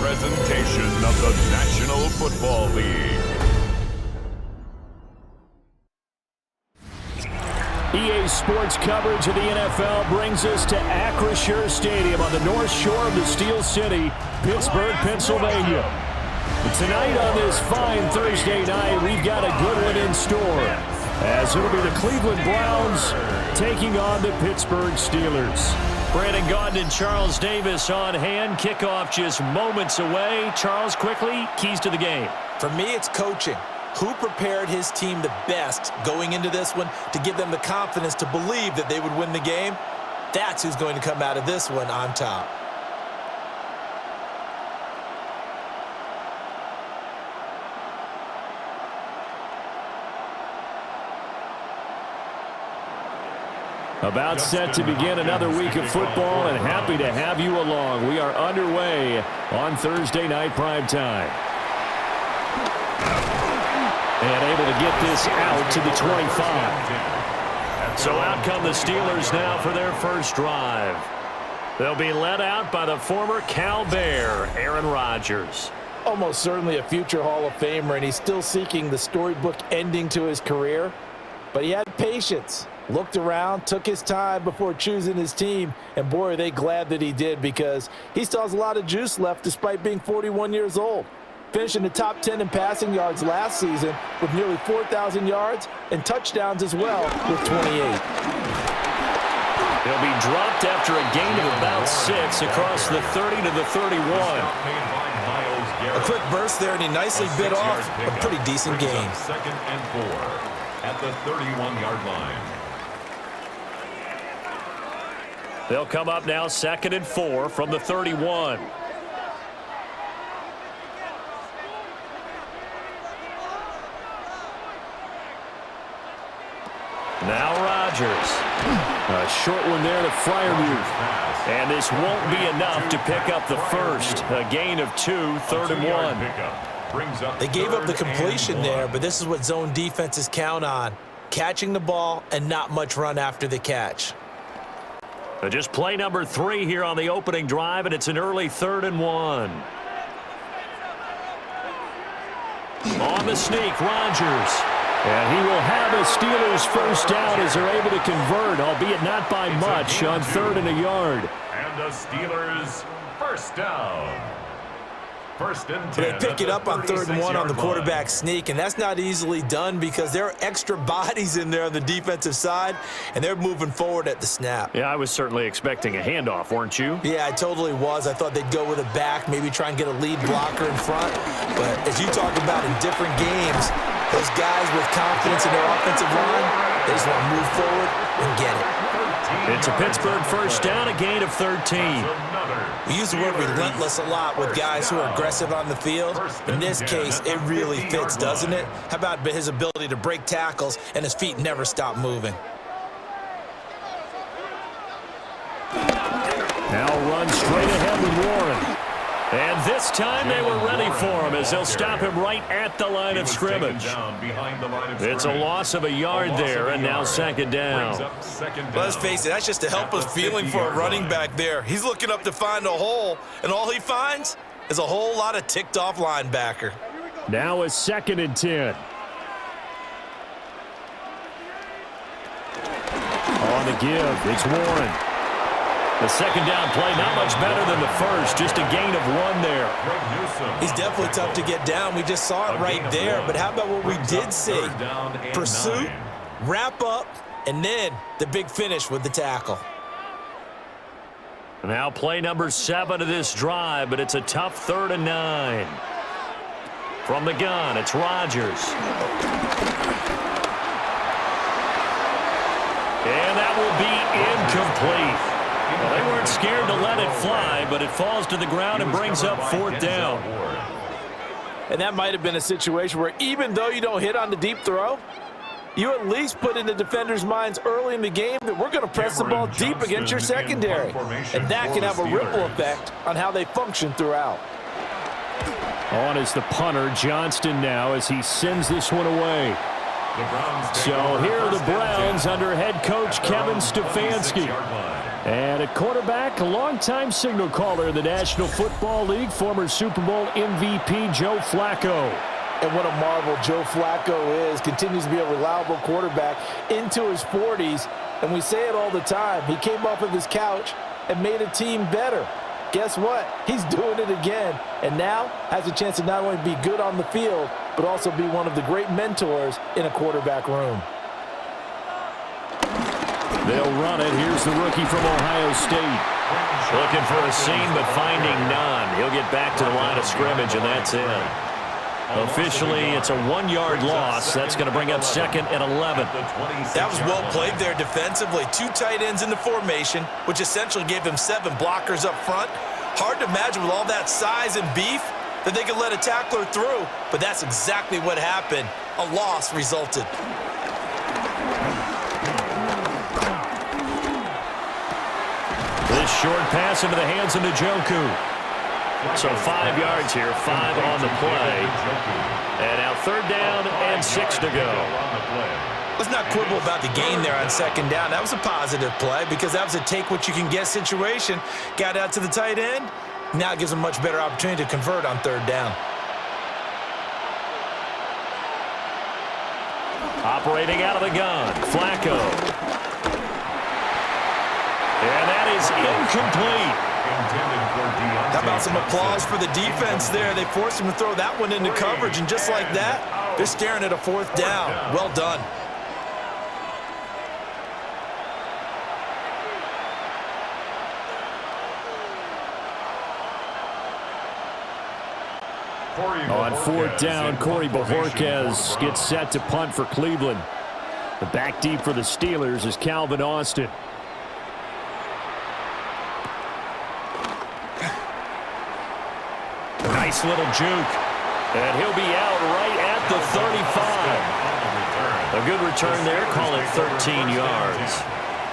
presentation of the National Football League. EA Sports coverage of the NFL brings us to Acrisure Stadium on the north shore of the Steel City, Pittsburgh, Pennsylvania. And tonight on this fine Thursday night, we've got a good one in store, as it'll be the Cleveland Browns taking on the Pittsburgh Steelers. Brandon Gaudin and Charles Davis on hand. Kickoff just moments away. Charles, quickly, keys to the game. For me, it's coaching. Who prepared his team the best going into this one to give them the confidence to believe that they would win the game? That's who's going to come out of this one on top. About set to begin another week of football, and happy to have you along. We are underway on Thursday night primetime. And able to get this out to the 25. So out come the Steelers now for their first drive. They'll be led out by the former Cal Bear, Aaron Rodgers. Almost certainly a future Hall of Famer, and he's still seeking the storybook ending to his career. But he had patience, looked around, took his time before choosing his team, and boy, are they glad that he did, because he still has a lot of juice left despite being 41 years old. Finishing the top 10 in passing yards last season with nearly 4,000 yards and touchdowns as well with 28. He'll be dropped after a gain of about 6 across the 30 to the 31. A quick burst there, and he nicely bit off a pretty decent gain. 2nd and 4 at the 31-yard line. They'll come up now 2nd and 4 from the 31. Now Rodgers. A short one there to Freiermuth. And this won't be enough to pick up the first. A gain of 2, 3rd and 1. They gave up the completion there, but this is what zone defenses count on. Catching the ball and not much run after the catch. Just play number 3 here on the opening drive, and it's an early 3rd and 1. On the sneak, Rodgers. And he will have a Steelers first down as they're able to convert, albeit not by much, on 3rd and a yard. And the Steelers first down. 1st and 10. They pick it up on 3rd and 1 on the quarterback sneak, and that's not easily done because there are extra bodies in there on the defensive side, and they're moving forward at the snap. Yeah, I was certainly expecting a handoff, weren't you? Yeah, I totally was. I thought they'd go with a back, maybe try and get a lead blocker in front. But as you talk about in different games, those guys with confidence in their offensive line, they just want to move forward and get it. It's a Pittsburgh first down, a gain of 13. We use the word relentless a lot with guys who are aggressive on the field. In this case, it really fits, doesn't it? How about his ability to break tackles and his feet never stop moving? Now run straight ahead with Warren. And this time they were ready for him as they'll stop him right at the line of scrimmage. It's a loss of a yard there, and now 2nd down. Let's face it, that's just a helpless feeling for a running back there. He's looking up to find a hole, and all he finds is a whole lot of ticked-off linebacker. Now a 2nd and 10. On the give, it's Warren. The 2nd down play, not much better than the first, just a gain of 1 there. He's definitely tough to get down. We just saw it right there, but how about what we did see? Pursuit, wrap up, and then the big finish with the tackle. Now play number 7 of this drive, but it's a tough 3rd and 9. From the gun, it's Rodgers. And that will be incomplete. Well, they weren't scared to let it fly, but it falls to the ground and brings up 4th down. And that might have been a situation where even though you don't hit on the deep throw, you at least put in the defenders' minds early in the game that we're going to press the ball deep against your secondary. And that can have a ripple effect on how they function throughout. On is the punter, Johnston, now as he sends this one away. So here are the Browns under head coach Kevin Stefanski. And at quarterback, a longtime signal caller in the National Football League, former Super Bowl MVP Joe Flacco. And what a marvel Joe Flacco is. Continues to be a reliable quarterback into his 40s. And we say it all the time. He came off of his couch and made a team better. Guess what? He's doing it again. And now has a chance to not only be good on the field, but also be one of the great mentors in a quarterback room. They'll run it. Here's the rookie from Ohio State. Looking for a seam, but finding none. He'll get back to the line of scrimmage, and that's it. Officially, it's a 1-yard loss. That's going to bring up 2nd and 11. That was well played there defensively. 2 tight ends in the formation, which essentially gave them 7 blockers up front. Hard to imagine with all that size and beef that they could let a tackler through, but that's exactly what happened. A loss resulted. This short pass into the hands of Njoku. So 5 yards here, 5 on the play. And now 3rd down and 6 to go. Let's not quibble about the gain there on 2nd down. That was a positive play because that was a take-what-you-can-get situation. Got out to the tight end. Now it gives them a much better opportunity to convert on 3rd down. Operating out of the gun, Flacco. And that is incomplete. How about some applause for the defense there? They forced him to throw that one into coverage, and just like that, they're staring at a 4th down. Well done. On 4th down, Corey Bojorquez gets set to punt for Cleveland. The back deep for the Steelers is Calvin Austin. Nice little juke. And he'll be out right at the 35. A good return there, call it 13 yards.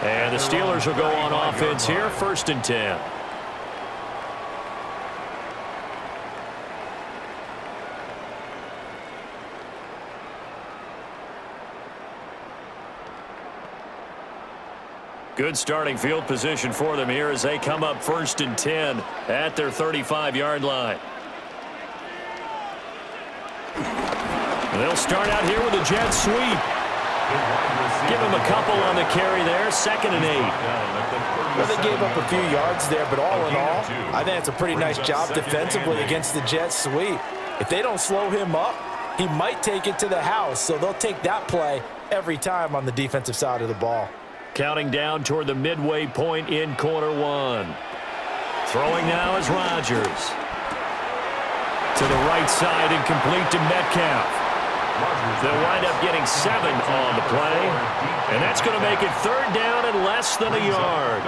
And the Steelers will go on offense here, 1st and 10. Good starting field position for them here as they come up 1st and 10 at their 35-yard line. They'll start out here with a jet sweep. Give him a couple on the carry there, 2nd and 8. Well, they gave up a few yards there, but all in all, I think it's a pretty nice job defensively against the jet sweep. If they don't slow him up, he might take it to the house, so they'll take that play every time on the defensive side of the ball. Counting down toward the midway point in quarter 1. Throwing now is Rodgers. To the right side and complete to Metcalf. They'll wind up getting 7 on the play. And that's going to make it 3rd down and less than a yard.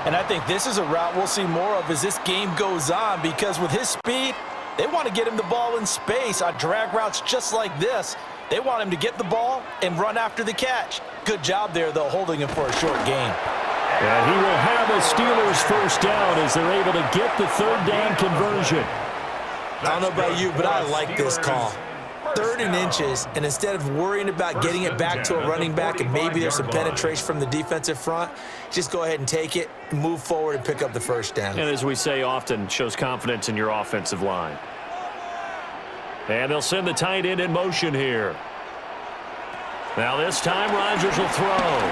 And I think this is a route we'll see more of as this game goes on, because with his speed, they want to get him the ball in space on drag routes just like this. They want him to get the ball and run after the catch. Good job there, though, holding him for a short gain. And he will have a Steelers 1st down as they're able to get the 3rd down conversion. I don't know about you, but I like this call. 3rd and inches, and instead of worrying about getting it back to a running back and maybe there's some penetration from the defensive front, just go ahead and take it, move forward, and pick up the 1st down. And as we say often, shows confidence in your offensive line. And they'll send the tight end in motion here. Now this time Rodgers will throw.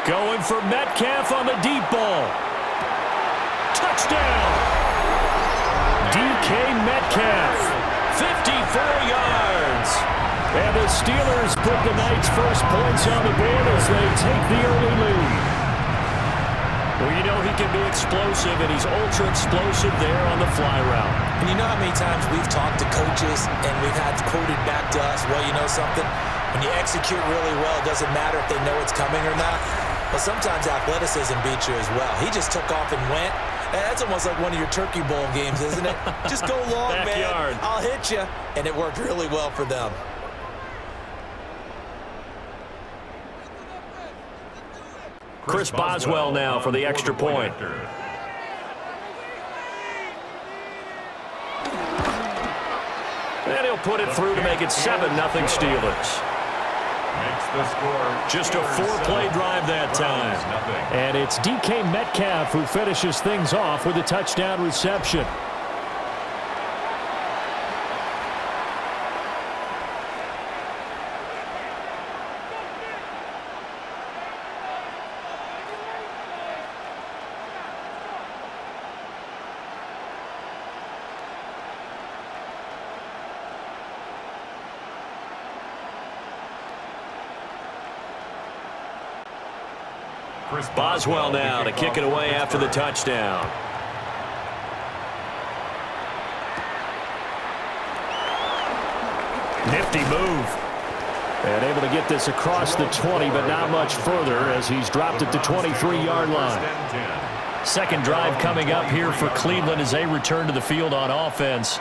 Going for Metcalf on the deep ball. Touchdown! DK Metcalf, 54 yards. And the Steelers put the night's first points on the board as they take the early lead. Well, you know he can be explosive, and he's ultra-explosive there on the fly route. And you know how many times we've talked to coaches and we've had quoted back to us, well, you know something? When you execute really well, it doesn't matter if they know it's coming or not. But sometimes athleticism beats you as well. He just took off and went. And that's almost like one of your Turkey Bowl games, isn't it? Just go long, Backyard. man. I'll hit you. And it worked really well for them. Chris Boswell now for the extra point. And he'll put it through to make it 7-0 Steelers. Just a 4-play drive that time. And it's DK Metcalf who finishes things off with a touchdown reception. Boswell now to kick it away after the touchdown. Nifty move. And able to get this across the 20, but not much further as he's dropped at the 23-yard line. Second drive coming up here for Cleveland as they return to the field on offense.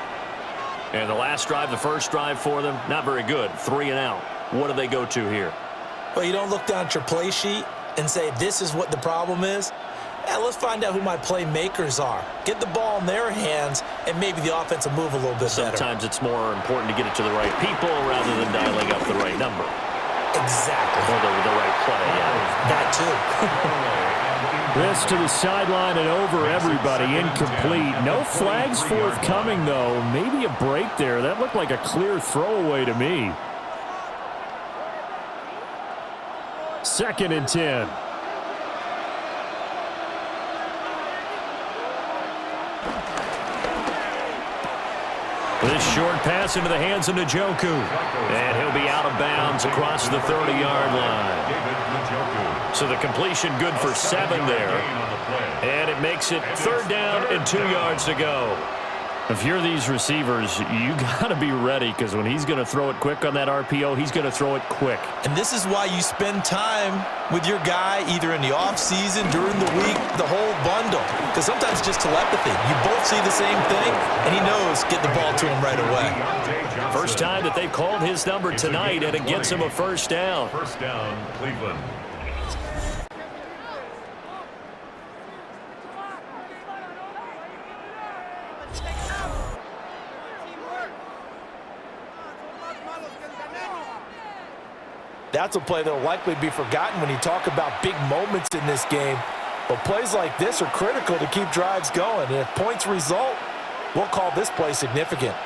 And the last drive, the first drive for them, not very good. 3 and out. What do they go to here? Well, you don't look down at your play sheet and say, this is what the problem is. Let's find out who my playmakers are. Get the ball in their hands, and maybe the offense will move a little bit better. Sometimes it's more important to get it to the right people rather than dialing up the right number. Exactly. Or the right play, yeah. That too. This to the sideline and over everybody, incomplete. No flags forthcoming, though. Maybe a break there. That looked like a clear throwaway to me. 2nd and 10. This short pass into the hands of Njoku. And he'll be out of bounds across the 30-yard line. So the completion good for 7 there. And it makes it 3rd down and 2 yards to go. If you're these receivers, you got to be ready because when he's going to throw it quick on that RPO, he's going to throw it quick. And this is why you spend time with your guy either in the offseason, during the week, the whole bundle. Because sometimes it's just telepathy. You both see the same thing, and he knows get the ball to him right away. First time that they've called his number tonight, and it gets him a first down. First down, Cleveland. That's a play that will likely be forgotten when you talk about big moments in this game. But plays like this are critical to keep drives going. And if points result, we'll call this play significant.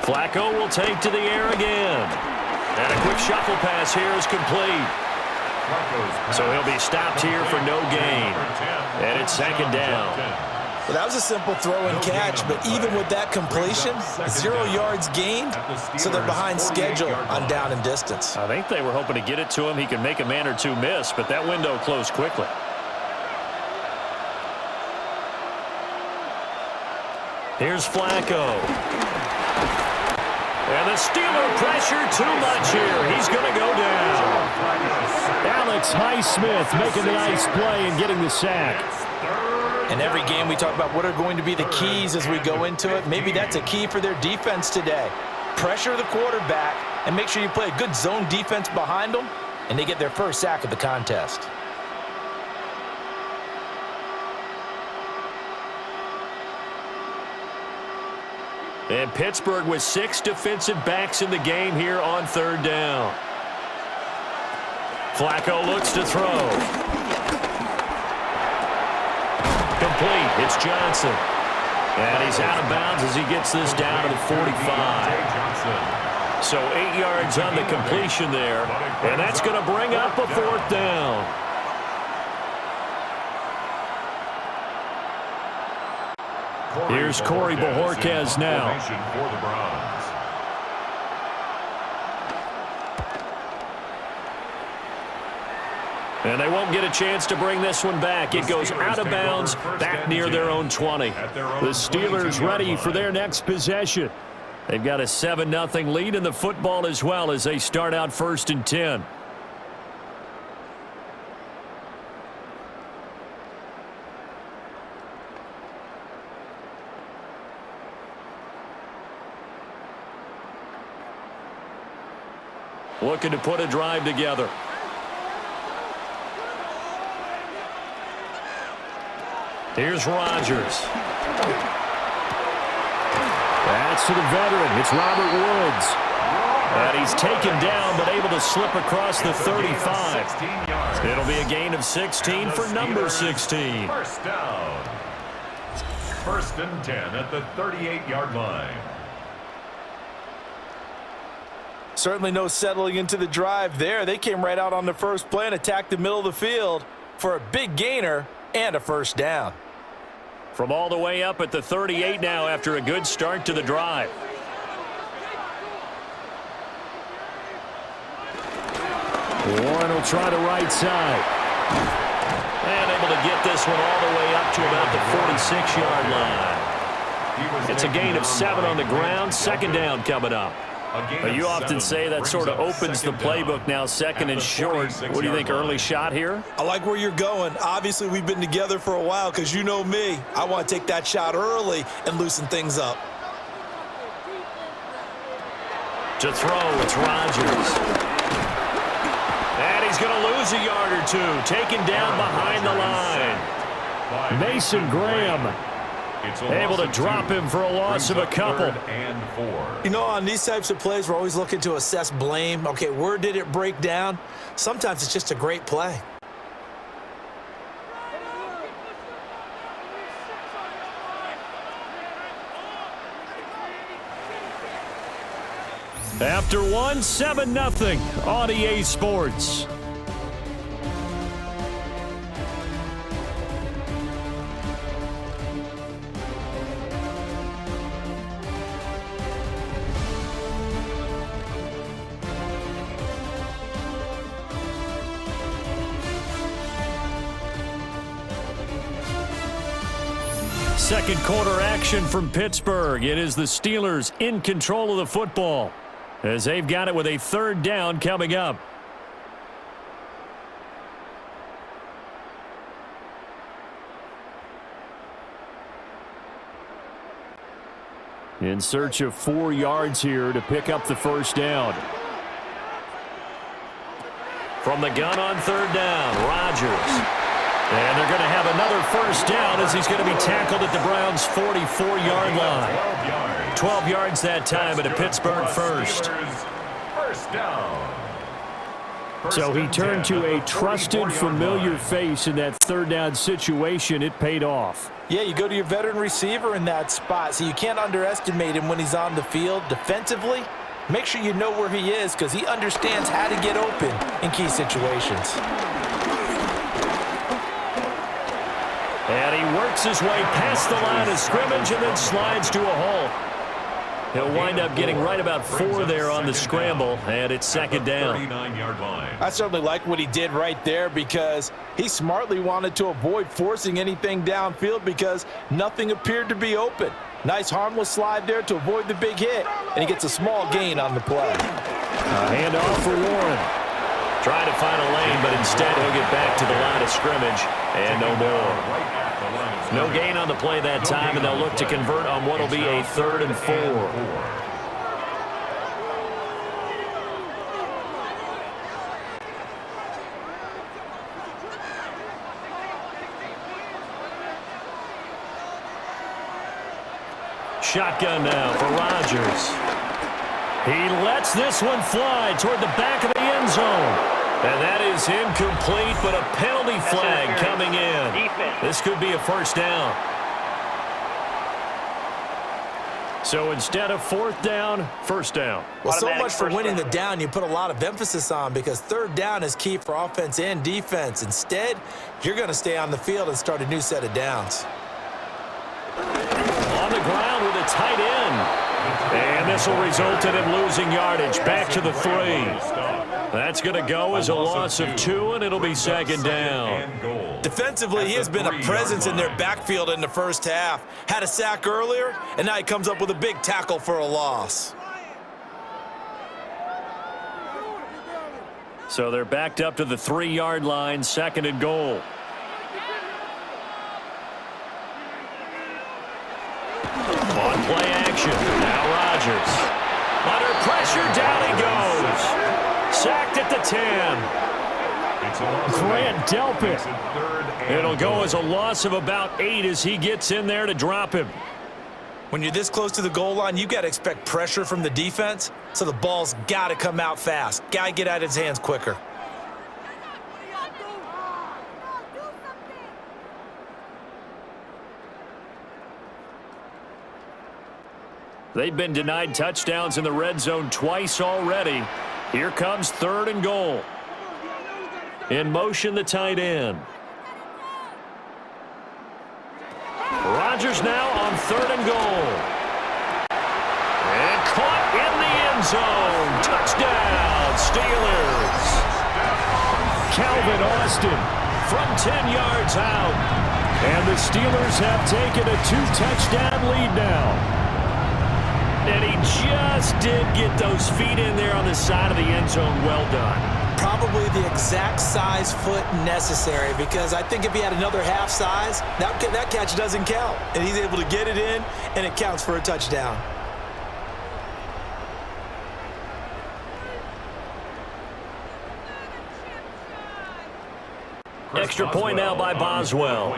Flacco will take to the air again. And a quick shuffle pass here is complete. So he'll be stopped here for no gain. And it's 2nd down. Well, that was a simple throw and catch, but even with that completion, 0 yards gained, so they're behind schedule on down and distance. I think they were hoping to get it to him. He could make a man or two miss, but that window closed quickly. Here's Flacco. And the Steeler pressure too much here. He's going to go down. Alex Highsmith making the nice play and getting the sack. In every game we talk about what are going to be the keys as we go into it. Maybe that's a key for their defense today. Pressure the quarterback and make sure you play a good zone defense behind them, and they get their first sack of the contest. And Pittsburgh with 6 defensive backs in the game here on 3rd down. Flacco looks to throw. Complete. It's Johnson. And he's out of bounds as he gets this down to the 45. So 8 yards on the completion there. And that's going to bring up a 4th down. Here's Corey Bojorquez now. And they won't get a chance to bring this one back. It goes out of bounds back near their own 20. The Steelers ready for their next possession. They've got a 7-0 lead in the football as well as they start out 1st and 10. Looking to put a drive together. Here's Rodgers. That's to the veteran. It's Robert Woods. And he's taken down, but able to slip across the 35. It'll be a gain of 16 for number 16. First down. First and 10 at the 38-yard line. Certainly no settling into the drive there. They came right out on the first play and attacked the middle of the field for a big gainer and a first down. From all the way up at the 38 now after a good start to the drive. Warren will try the right side. And able to get this one all the way up to about the 46-yard line. It's a gain of 7 on the ground. Second down coming up. But you often say that sort of opens the playbook now, second and short. What do you think, early shot here? I like where you're going. Obviously, we've been together for a while because you know me. I want to take that shot early and loosen things up. To throw, it's Rodgers. And he's going to lose a yard or two. Taken down behind the line. Mason Graham able to drop him for a loss of a couple. You know, on these types of plays, we're always looking to assess blame. Okay, where did it break down? Sometimes it's just a great play. After one, 7-0 on EA Sports. Second quarter action from Pittsburgh. It is the Steelers in control of the football as they've got it with a third down coming up. In search of 4 yards here to pick up the first down. From the gun on third down, Rodgers. And they're going to have another first down as he's going to be tackled at the Browns' 44-yard line. 12 yards that time at a Pittsburgh first. First down. So he turned to a trusted, familiar face in that third down situation. It paid off. Yeah, you go to your veteran receiver in that spot, so you can't underestimate him when he's on the field defensively. Make sure you know where he is because he understands how to get open in key situations. And he works his way past the line of scrimmage and then slides to a halt. He'll wind up getting right about 4 there on the scramble, and it's second down. I certainly like what he did right there because he smartly wanted to avoid forcing anything downfield because nothing appeared to be open. Nice harmless slide there to avoid the big hit, and he gets a small gain on the play. Handoff for Warren. Trying to find a lane, but instead he'll get back to the line of scrimmage, and no more. No gain on the play that time, and they'll look to convert on what will be a 3rd and 4. Shotgun now for Rodgers. He lets this one fly toward the back of the end zone. And that is incomplete, but a penalty flag coming in. This could be a first down. So instead of 4th down, first down. Well, so much for winning the down you put a lot of emphasis on because third down is key for offense and defense. Instead, you're going to stay on the field and start a new set of downs. On the ground with a tight end. And this will result in him losing yardage. Back to the 3. That's going to go as a loss of 2, and it'll be second down. Defensively, he has been a presence in their backfield in the first half. Had a sack earlier, and now he comes up with a big tackle for a loss. So they're backed up to the 3-yard line, second and goal. On play action, now Rodgers. Under pressure, down he goes. Sacked at the 10. Grant Delpit. It'll go as a loss of about 8 as he gets in there to drop him. When you're this close to the goal line, you got to expect pressure from the defense, so the ball's got to come out fast. Got to get out of his hands quicker. They've been denied touchdowns in the red zone twice already. Here comes 3rd and goal. In motion, the tight end. Rodgers now on 3rd and goal. And caught in the end zone. Touchdown, Steelers. Calvin Austin from 10 yards out. And the Steelers have taken a 2-touchdown lead now. And he just did get those feet in there on the side of the end zone. Well done. Probably the exact size foot necessary, because I think if he had another half size, that catch doesn't count. And he's able to get it in, and it counts for a touchdown. Extra point now by Boswell.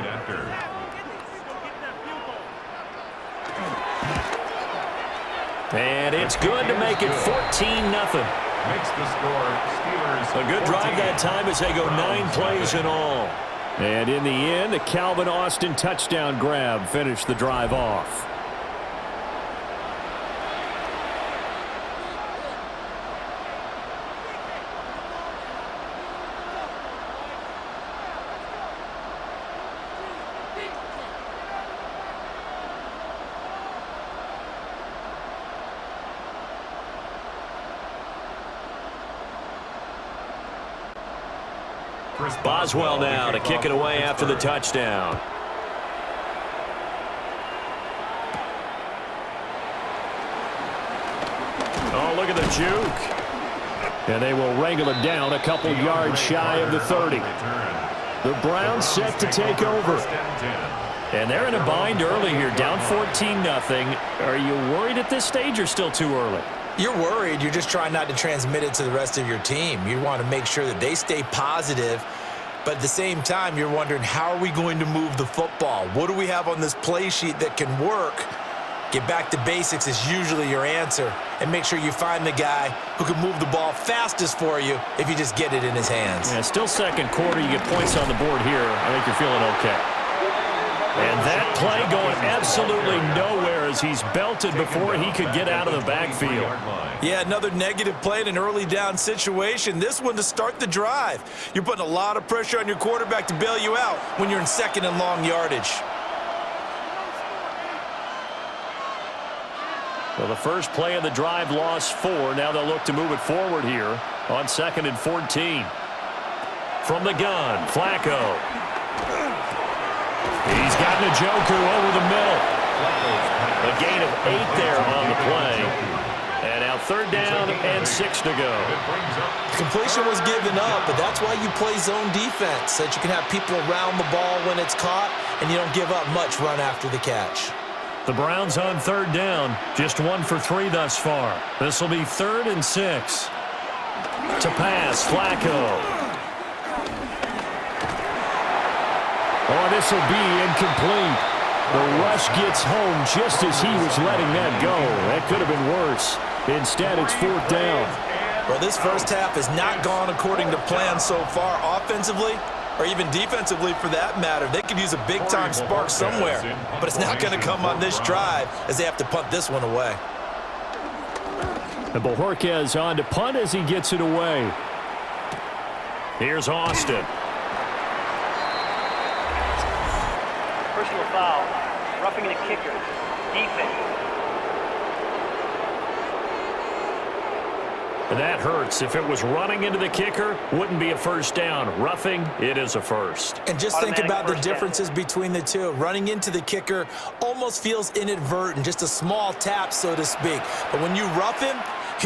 And it's good to make it 14-0. Makes the score Steelers. A good drive that time as they go 9 plays in all. And in the end, a Calvin Austin touchdown grab finished the drive off. Boswell now to kick it away after the touchdown. Oh, look at the juke. And they will wrangle it down a couple yards shy of the 30. The Browns set to take over. And they're in a bind early here, down 14-0. Are you worried at this stage or still too early? You're worried. You're just trying not to transmit it to the rest of your team. You want to make sure that they stay positive. But at the same time, you're wondering, how are we going to move the football? What do we have on this play sheet that can work? Get back to basics is usually your answer. And make sure you find the guy who can move the ball fastest for you if you just get it in his hands. Yeah, still second quarter. You get points on the board here. I think you're feeling okay. And that play going absolutely nowhere as he's belted before he could get out of the backfield. Yeah, another negative play in an early down situation. This one to start the drive. You're putting a lot of pressure on your quarterback to bail you out when you're in 2nd and long yardage. Well, the first play of the drive lost 4. Now they'll look to move it forward here on 2nd and 14. From the gun, Flacco. He's got Njoku over the middle. A gain of 8 there on the play. And now 3rd down and 6 to go. Completion was given up, but that's why you play zone defense, so that you can have people around the ball when it's caught, and you don't give up much run after the catch. The Browns on 3rd down, just 1 for 3 thus far. This will be 3rd and 6. To pass, Flacco. Oh, this will be incomplete. The rush gets home just as he was letting that go. That could have been worse. Instead, it's 4th down. Well, this first half has not gone according to plan so far offensively, or even defensively for that matter. They could use a big-time spark somewhere, but it's not going to come on this drive as they have to punt this one away. And Bojorquez on to punt as he gets it away. Here's Austin. Personal foul, roughing the kicker, defense. And that hurts. If it was running into the kicker, wouldn't be a 1st down. Roughing, it is a 1st. And just think about the differences between the two. Running into the kicker almost feels inadvertent, just a small tap, so to speak. But when you rough him,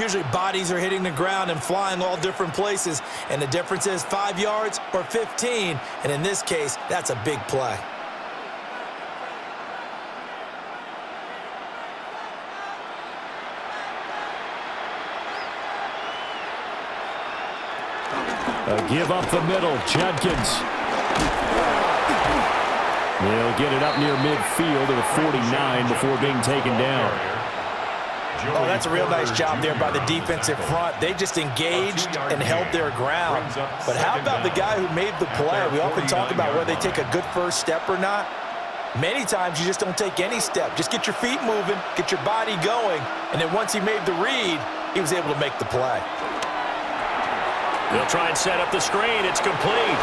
usually bodies are hitting the ground and flying all different places. And the difference is 5 yards or 15. And in this case, that's a big play. Give up the middle, Judkins. They'll get it up near midfield to the 49 before being taken down. Oh, that's a real nice job there by the defensive front. They just engaged and held their ground. But how about the guy who made the play? We often talk about whether they take a good first step or not. Many times you just don't take any step. Just get your feet moving, get your body going, and then once he made the read, he was able to make the play. They'll try and set up the screen. It's complete.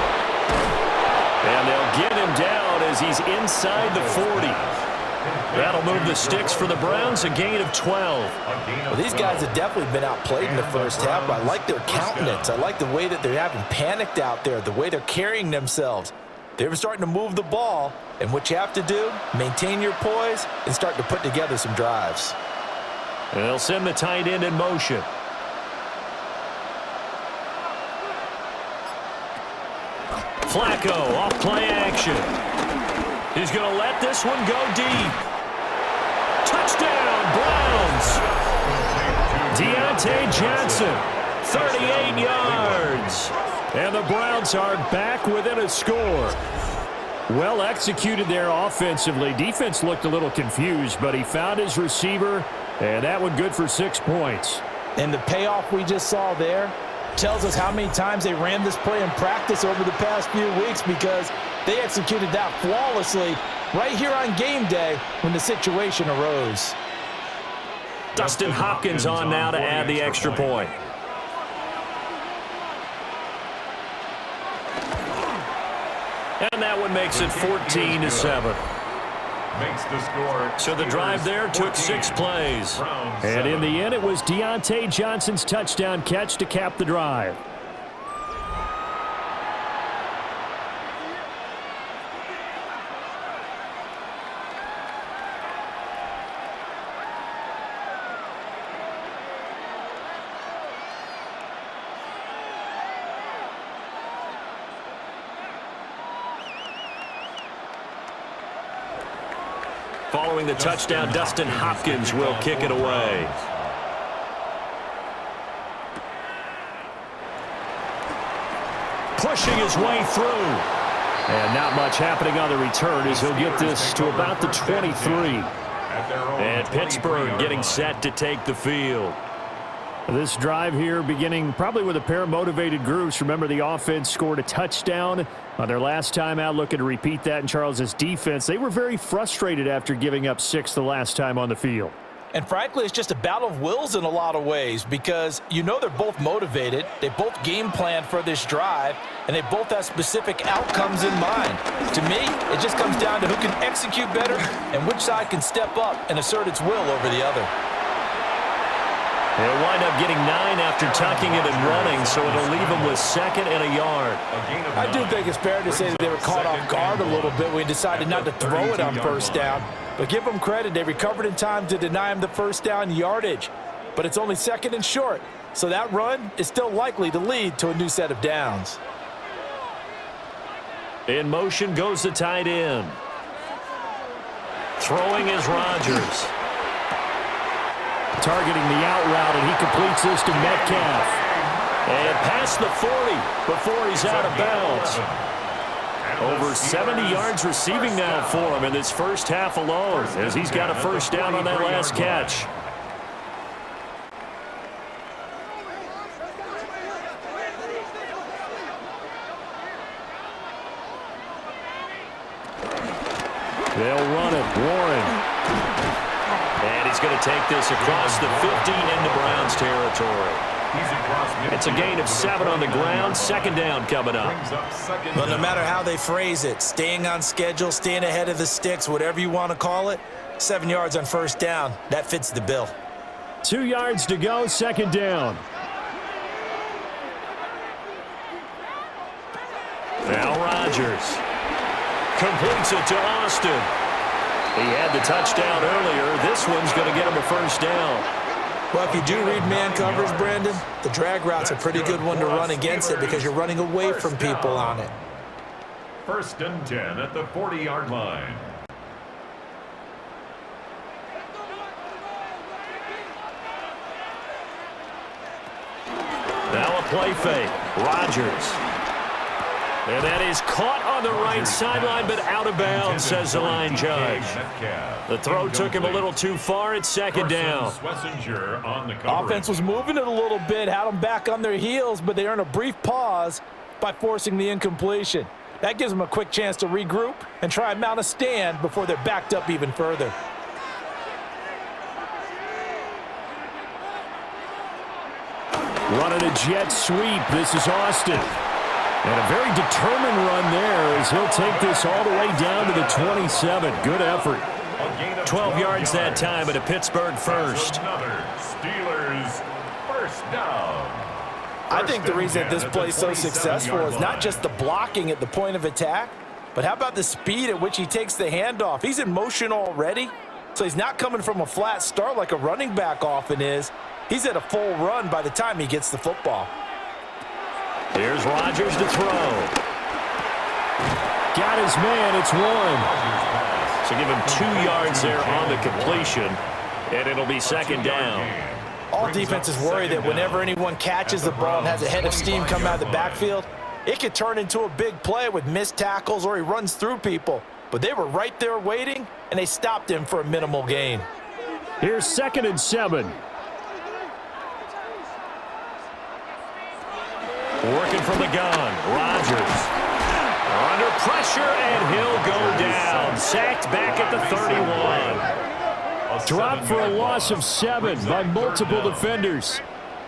And they'll get him down as he's inside the 40. That'll move the sticks for the Browns, a gain of 12. Well, these guys have definitely been outplayed in the first half, but I like their countenance. I like the way that they're having panicked out there, the way they're carrying themselves. They're starting to move the ball, and what you have to do, maintain your poise and start to put together some drives. They'll send the tight end in motion. Flacco off play action. He's going to let this one go deep. Touchdown, Browns. Deontay Johnson, 38 yards. And the Browns are back within a score. Well executed there offensively. Defense looked a little confused, but he found his receiver, and that one good for 6 points. And the payoff we just saw there tells us how many times they ran this play in practice over the past few weeks, because they executed that flawlessly right here on game day when the situation arose. Dustin Hopkins on now to add the extra point. And that one makes it 14-7. Makes the score. So the drive there took 6 plays. And in the end, it was Deontay Johnson's touchdown catch to cap the drive. Following the touchdown, Dustin Hopkins will kick it away. Pushing his way through. And not much happening on the return as he'll get this to about the 23. And Pittsburgh getting set to take the field. This drive here beginning probably with a pair of motivated groups. Remember, the offense scored a touchdown on their last time out, looking to repeat that in Charles's defense. They were very frustrated after giving up 6 the last time on the field. And frankly, it's just a battle of wills in a lot of ways, because you know they're both motivated, they both game planned for this drive, and they both have specific outcomes in mind. To me, it just comes down to who can execute better and which side can step up and assert its will over the other. They'll wind up getting 9 after tucking it and running, so it'll leave them with 2nd and a yard. I do think it's fair to say that they were caught off guard a little bit when we decided not to throw it on first down. But give them credit, they recovered in time to deny him the first down yardage. But it's only 2nd and short, so that run is still likely to lead to a new set of downs. In motion goes the tight end. Throwing is Rodgers. Targeting the out route, and he completes this to Metcalf. And past the 40 before he's out of bounds. Over 70 yards receiving now for him in this first half alone, as he's got a first down on that last catch. They'll run it. Warren. And he's going to take this across the 50 into Browns territory. It's a gain of 7 on the ground. 2nd down coming up. Well, no matter how they phrase it, staying on schedule, staying ahead of the sticks, whatever you want to call it, 7 yards on first down, that fits the bill. 2 yards to go, 2nd down. Now Rodgers completes it to Austin. He had the touchdown earlier. This one's going to get him a first down. Well, if you do read man coverage, Brandon, the drag route's a pretty good one to run against it because you're running away from people on it. 1st and 10 at the 40-yard line. Now a play fake. Rodgers. And that is caught on the right sideline, but out of bounds, says the line judge. The throw took him a little too far. It's second down. Offense was moving it a little bit, had them back on their heels, but they earned a brief pause by forcing the incompletion. That gives them a quick chance to regroup and try and mount a stand before they're backed up even further. Running a jet sweep. This is Austin. And a very determined run there as he'll take this all the way down to the 27. Good effort. 12 yards that time, but a Pittsburgh first. Another Steelers first down. I think the reason that this play is so successful is not just the blocking at the point of attack, but how about the speed at which he takes the handoff? He's in motion already, so he's not coming from a flat start like a running back often is. He's at a full run by the time he gets the football. Here's Rodgers to throw. Got his man. It's one. So give him 2 yards there on the completion, and it'll be second down. All defenses worry that whenever anyone catches the ball and has a head of steam come out of the backfield, it could turn into a big play with missed tackles or he runs through people. But they were right there waiting, and they stopped him for a minimal gain. Here's 2nd and 7. Working from the gun, Rodgers. Under pressure, and he'll go down. Sacked back at the 31. Dropped for a loss of 7 by multiple defenders.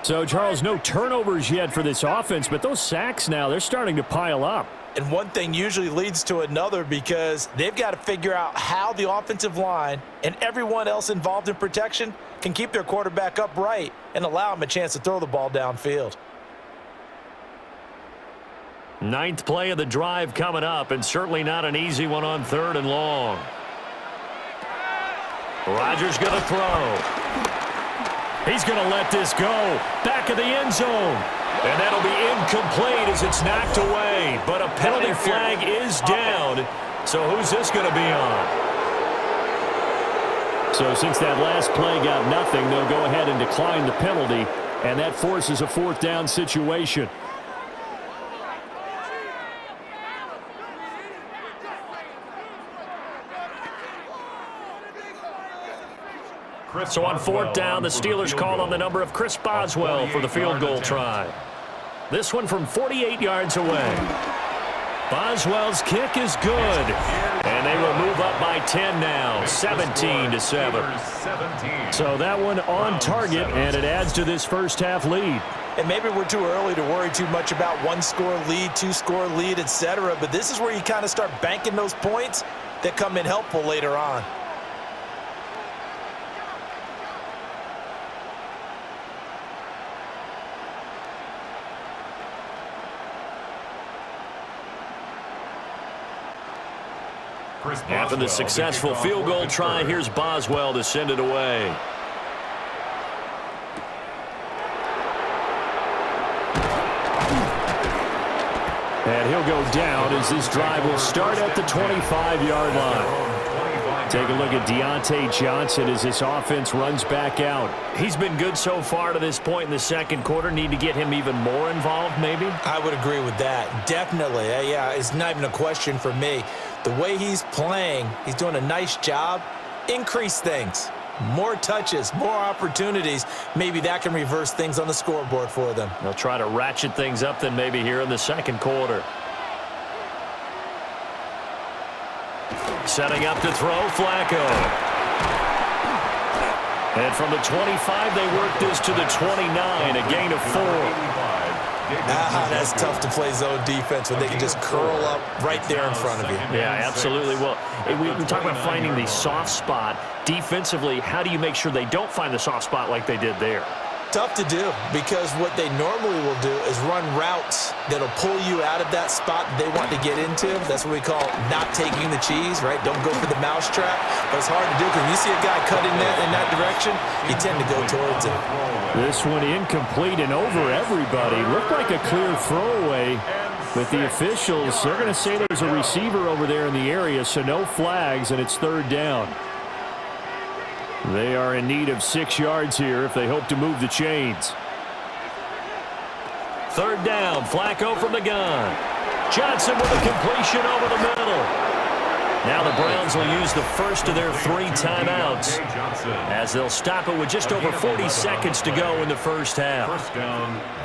So, Charles, no turnovers yet for this offense, but those sacks now, they're starting to pile up. And one thing usually leads to another because they've got to figure out how the offensive line and everyone else involved in protection can keep their quarterback upright and allow him a chance to throw the ball downfield. 9th play of the drive coming up, and certainly not an easy one on 3rd and long. Rodgers going to throw. He's going to let this go. Back of the end zone. And that'll be incomplete as it's knocked away. But a penalty flag is down. So who's this going to be on? So since that last play got nothing, they'll go ahead and decline the penalty, and that forces a 4th down situation. So on 4th down, the Steelers call on the number of Chris Boswell for the field goal try. This one from 48 yards away. Boswell's kick is good. And they will move up by 10 now, 17-7. So that one on target, and it adds to this first half lead. And maybe we're too early to worry too much about 1-score lead, 2-score lead, etc. But this is where you kind of start banking those points that come in helpful later on. After the successful field goal try, here's Boswell to send it away. And he'll go down as this drive will start at the 25-yard line. Take a look at Deontay Johnson as this offense runs back out. He's been good so far to this point in the second quarter. Need to get him even more involved, maybe? I would agree with that. Definitely. Yeah, it's not even a question for me. The way he's playing, he's doing a nice job. Increase things. More touches, more opportunities. Maybe that can reverse things on the scoreboard for them. They'll try to ratchet things up then maybe here in the second quarter. Setting up to throw, Flacco. And from the 25, they work this to the 29, a gain of 4. That's tough to play zone defense when they can just curl up right there in front of you. Yeah, absolutely. Well, we talk about finding the soft spot. Defensively, how do you make sure they don't find the soft spot like they did there? Tough to do because what they normally will do is run routes that'll pull you out of that spot they want to get into. That's what we call not taking the cheese, right? Don't go for the mousetrap. But it's hard to do because when you see a guy cutting that in that direction, you tend to go towards it. This one incomplete and over everybody. Looked like a clear throwaway. But the officials, they're going to say there's a receiver over there in the area, so no flags, and it's 3rd down. They are in need of 6 yards here if they hope to move the chains. 3rd down, Flacco from the gun. Johnson with a completion over the middle. Now the Browns will use the first of their 3 timeouts as they'll stop it with just over 40 seconds to go in the first half.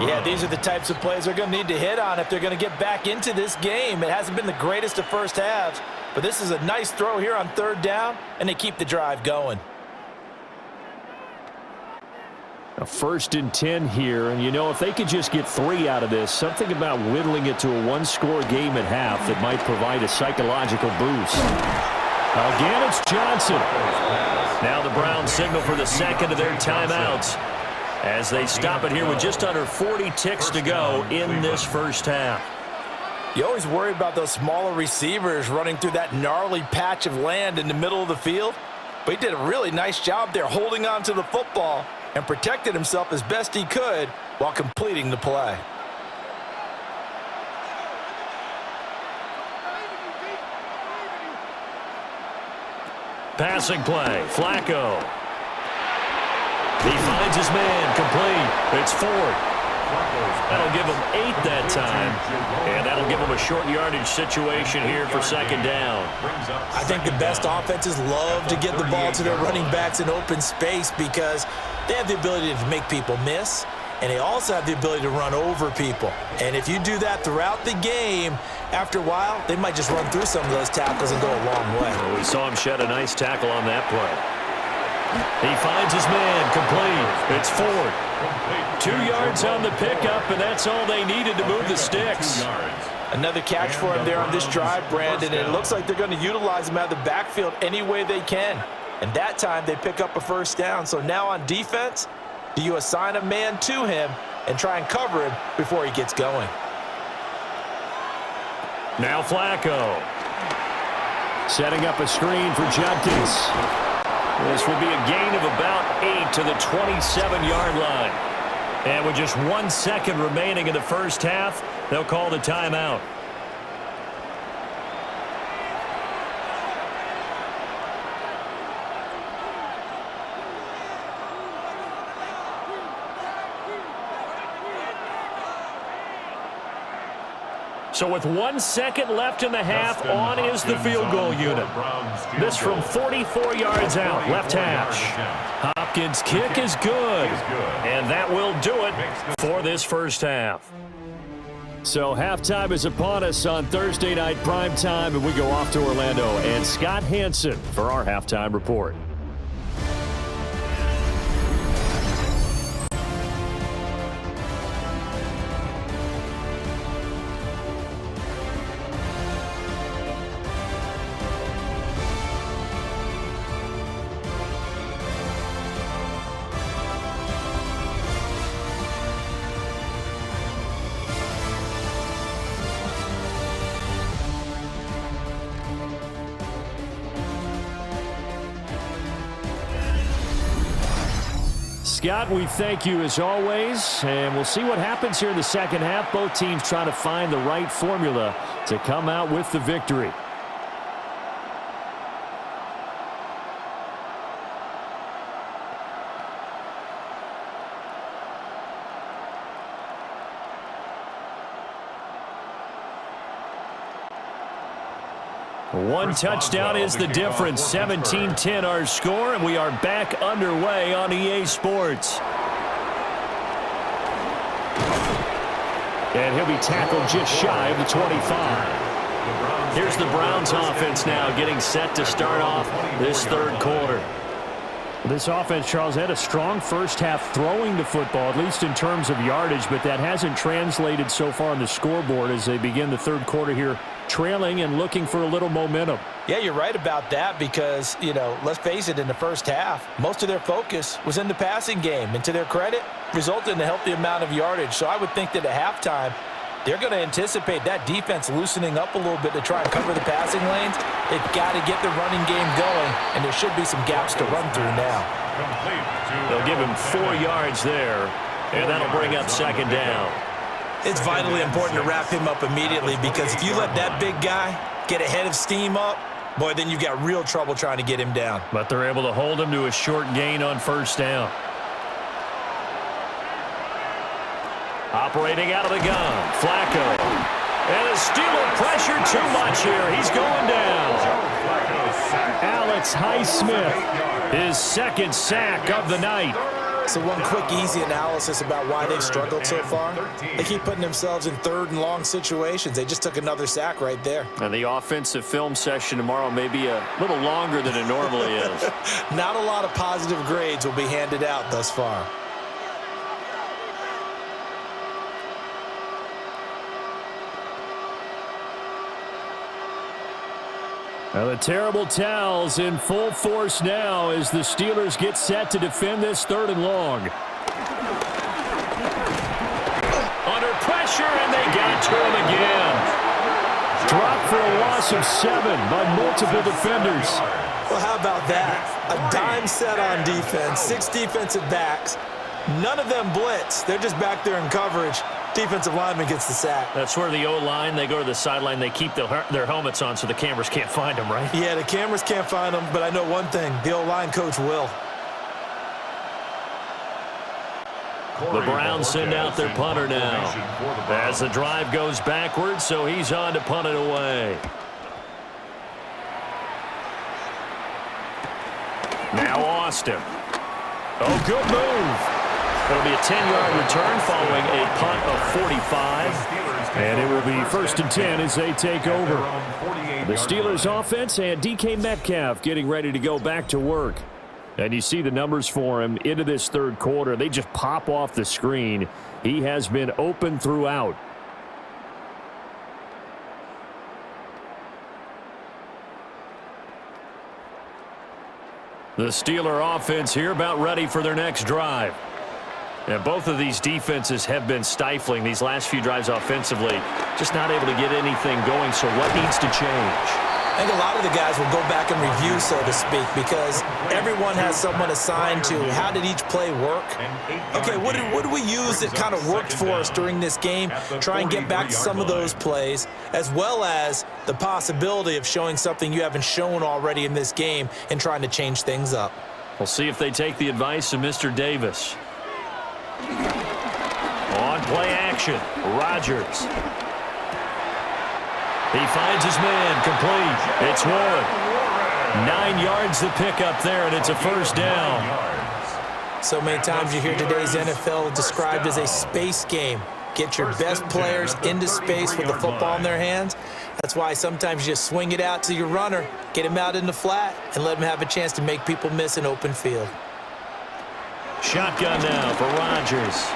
Yeah, these are the types of plays they're going to need to hit on if they're going to get back into this game. It hasn't been the greatest of first halves, but this is a nice throw here on 3rd down, and they keep the drive going. A 1st and 10 here, and you know, if they could just get 3 out of this, something about whittling it to a 1-score game at half that might provide a psychological boost. Again, it's Johnson. Now the Browns signal for the second of their timeouts as they stop it here with just under 40 ticks to go in this first half. You always worry about those smaller receivers running through that gnarly patch of land in the middle of the field, but he did a really nice job there holding on to the football and protected himself as best he could while completing the play. Passing play, Flacco. He finds his man, complete. It's Ford. That'll give him 8 that time, and that'll give him a short yardage situation here for 2nd down. I think the best offenses love to get the ball to their running backs in open space because they have the ability to make people miss, and they also have the ability to run over people. And if you do that throughout the game, after a while, they might just run through some of those tackles and go a long way. Well, we saw him shed a nice tackle on that play. He finds his man, complete. It's Ford. 2 yards on the pickup, and that's all they needed to move the sticks. Another catch for him there on this drive, Brandon, and it looks like they're going to utilize him out of the backfield any way they can. And that time they pick up a 1st down. So now on defense, do you assign a man to him and try and cover him before he gets going? Now Flacco. Setting up a screen for Judkins. This will be a gain of about 8 to the 27-yard line. And with just 1 second remaining in the first half, they'll call the timeout. So with 1 second left in the half, on is the field goal unit. This from 44 yards out, left hash. Hopkins' kick is good, and that will do it for this first half. So halftime is upon us on Thursday night primetime, and we go off to Orlando. And Scott Hansen for our halftime report. Scott, we thank you as always, and we'll see what happens here in the second half. Both teams trying to find the right formula to come out with the victory. One touchdown is the difference. 17-10 our score, and we are back underway on EA Sports. And he'll be tackled just shy of the 25. Here's the Browns offense now getting set to start off this third quarter. This offense, Charles, had a strong first half throwing the football, at least in terms of yardage, but that hasn't translated so far on the scoreboard as they begin the third quarter here, trailing and looking for a little momentum. Yeah, you're right about that because, you know, let's face it, in the first half, most of their focus was in the passing game. And to their credit, resulted in a healthy amount of yardage. So I would think that at halftime, they're going to anticipate that defense loosening up a little bit to try and cover the passing lanes. They've got to get the running game going, and there should be some gaps to run through now. They'll give him 4 yards there, and that'll bring up second down. It's vitally important to wrap him up immediately because if you let that big guy get ahead of steam up, boy, then you've got real trouble trying to get him down. But they're able to hold him to a short gain on first down. Operating out of the gun, Flacco. And the Steeler pressure too much here. He's going down. Alex Highsmith, his second sack of the night. So one quick, easy analysis about why they've struggled so far. They keep putting themselves in third and long situations. They just took another sack right there. And the offensive film session tomorrow may be a little longer than it normally is. Not a lot of positive grades will be handed out thus far. Now the terrible towels in full force now as the Steelers get set to defend this third and long. Under pressure, and they got to him again. Dropped for a loss of 7 by multiple defenders. Well, how about that? A dime set on defense, 6 defensive backs. None of them blitz. They're just back there in coverage. Defensive lineman gets the sack. That's where the O-line, they go to the sideline, they keep their helmets on so the cameras can't find them, right? Yeah, the cameras can't find them, but I know one thing. The O-line coach will. The Browns send out their punter now as the drive goes backwards, so he's on to punt it away. Now Austin. Oh, good move. It'll be a 10-yard return following a punt of 45. And it will be 1st and 10 as they take over. The Steelers offense and DK Metcalf getting ready to go back to work. And you see the numbers for him into this third quarter. They just pop off the screen. He has been open throughout. The Steeler offense here about ready for their next drive. And both of these defenses have been stifling these last few drives offensively. Just not able to get anything going, so what needs to change? I think a lot of the guys will go back and review, so to speak, because everyone has someone assigned to how did each play work. Okay, what did we use that kind of worked for us during this game? Try and get back to some of those plays, as well as the possibility of showing something you haven't shown already in this game and trying to change things up. We'll see if they take the advice of Mr. Davis. On play action, Rodgers. He finds his man, complete. It's Warren. 9 yards to pick up there, and it's a first down. So many times you hear today's NFL described as a space game. Get your best players into space with the football in their hands. That's why sometimes you just swing it out to your runner, get him out in the flat, and let him have a chance to make people miss an open field. Shotgun now for Rodgers.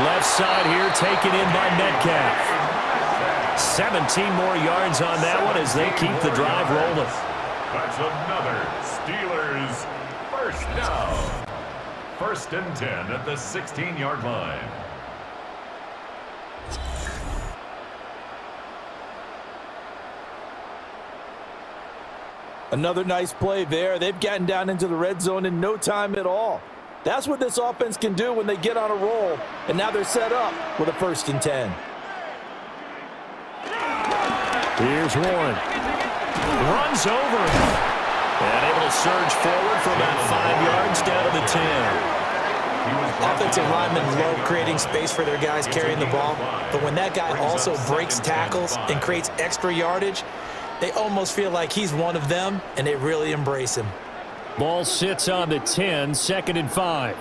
Left side here taken in by Metcalf. 17 more yards on that one as they keep the drive rolling. That's another Steelers first down. 1st and 10 at the 16-yard line. Another nice play there. They've gotten down into the red zone in no time at all. That's what this offense can do when they get on a roll. And now they're set up with a 1st and 10. Here's Warren. Runs over him. And able to surge forward for about 5 yards down to the 10. Offensive linemen love creating space for their guys carrying the ball. But when that guy also breaks tackles and creates extra yardage, they almost feel like he's one of them, and they really embrace him. Ball sits on the 10, 2nd and 5.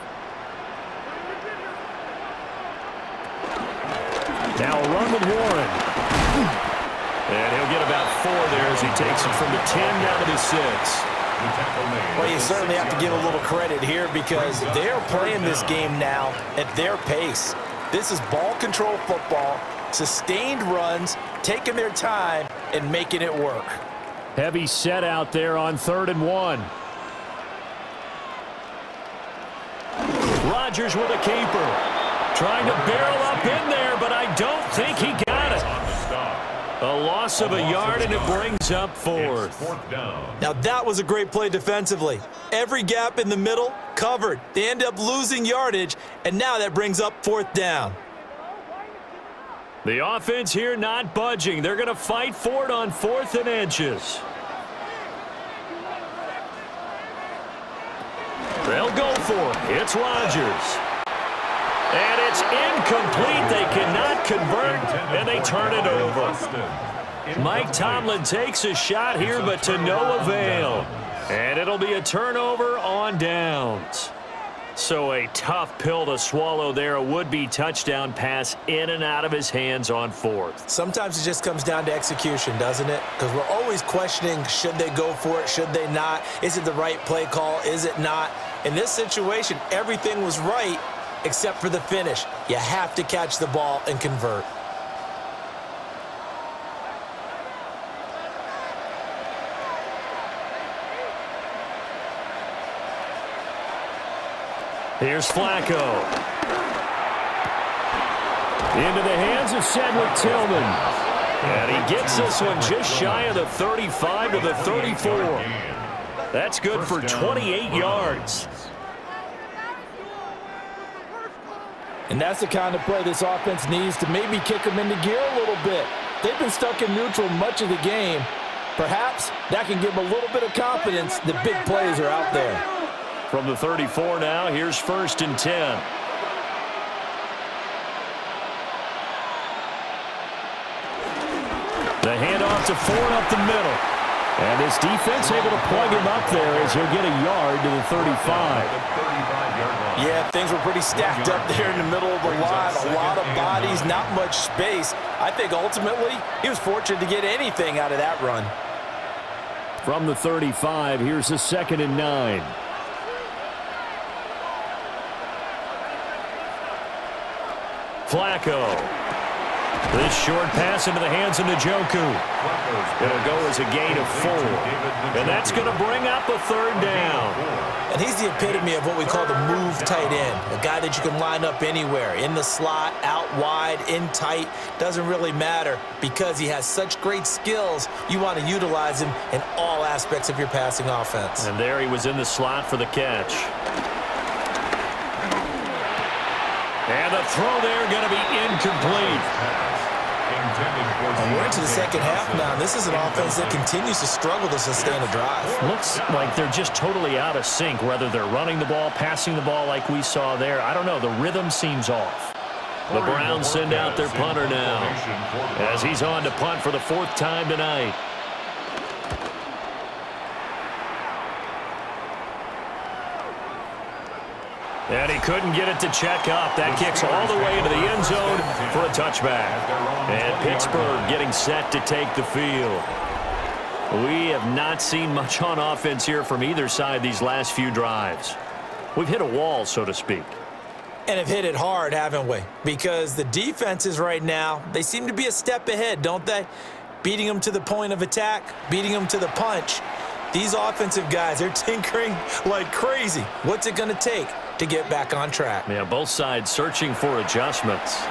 Now a run with Warren. And he'll get about 4 there as he takes it from the 10 down to the 6. Well, you certainly have to give a little credit here because they're playing this game now at their pace. This is ball control football, sustained runs, taking their time, and making it work. Heavy set out there on 3rd and 1. Rodgers with a keeper. Trying to barrel up in there, but I don't think he got it. A loss of a yard, and it brings up 4th. Now, that was a great play defensively. Every gap in the middle covered. They end up losing yardage, and now that brings up 4th down. The offense here not budging. They're going to fight for it on 4th and inches. They'll go for it. It's Rodgers. And it's incomplete. They cannot convert, and they turn it over. Mike Tomlin takes a shot here, but to no avail. And it'll be a turnover on downs. So a tough pill to swallow there. A would-be touchdown pass in and out of his hands on fourth. Sometimes it just comes down to execution, doesn't it? Because we're always questioning, should they go for it, should they not? Is it the right play call, is it not? In this situation, everything was right except for the finish. You have to catch the ball and convert. Here's Flacco. Into the hands of Cedric Tillman. And he gets this one just shy of the 35 to the 34. That's good for 28 yards. And that's the kind of play this offense needs to maybe kick them into gear a little bit. They've been stuck in neutral much of the game. Perhaps that can give them a little bit of confidence that big plays are out there. From the 34 now, here's 1st and 10. The handoff to Ford up the middle. And this defense able to plug him up there as he'll get a yard to the 35. Yeah, things were pretty stacked up there in the middle of the line. A lot of bodies, not much space. I think ultimately he was fortunate to get anything out of that run. From the 35, here's the 2nd and 9. Flacco. This short pass into the hands of Njoku. It'll go as a gain of 4. And that's going to bring up a 3rd down. And he's the epitome of what we call the move tight end. A guy that you can line up anywhere. In the slot, out wide, in tight. Doesn't really matter because he has such great skills. You want to utilize him in all aspects of your passing offense. And there he was in the slot for the catch. And the throw there going to be incomplete. And we're into the second half now. This is an offense that continues to struggle to sustain a drive. Looks like they're just totally out of sync, whether they're running the ball, passing the ball like we saw there. I don't know. The rhythm seems off. The Browns send out their punter now as he's on to punt for the 4th time tonight. And he couldn't get it to check up. That kicks all the way into the end zone for a touchback. And Pittsburgh getting set to take the field. We have not seen much on offense here from either side these last few drives. We've hit a wall, so to speak. And have hit it hard, haven't we? Because the defenses right now, they seem to be a step ahead, don't they? Beating them to the point of attack, beating them to the punch. These offensive guys, they're tinkering like crazy. What's it going to take to get back on track? Yeah, both sides searching for adjustments.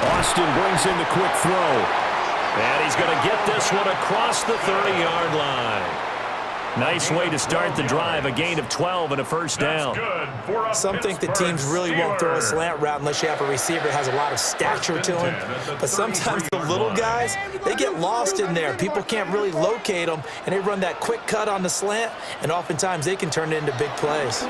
Austin brings in the quick throw. And he's going to get this one across the 30-yard line. Nice way to start the drive. A gain of 12 and a 1st down. Some think the teams really won't throw a slant route unless you have a receiver that has a lot of stature to him. But sometimes the little guys, they get lost in there. People can't really locate them, and they run that quick cut on the slant, and oftentimes they can turn it into big plays.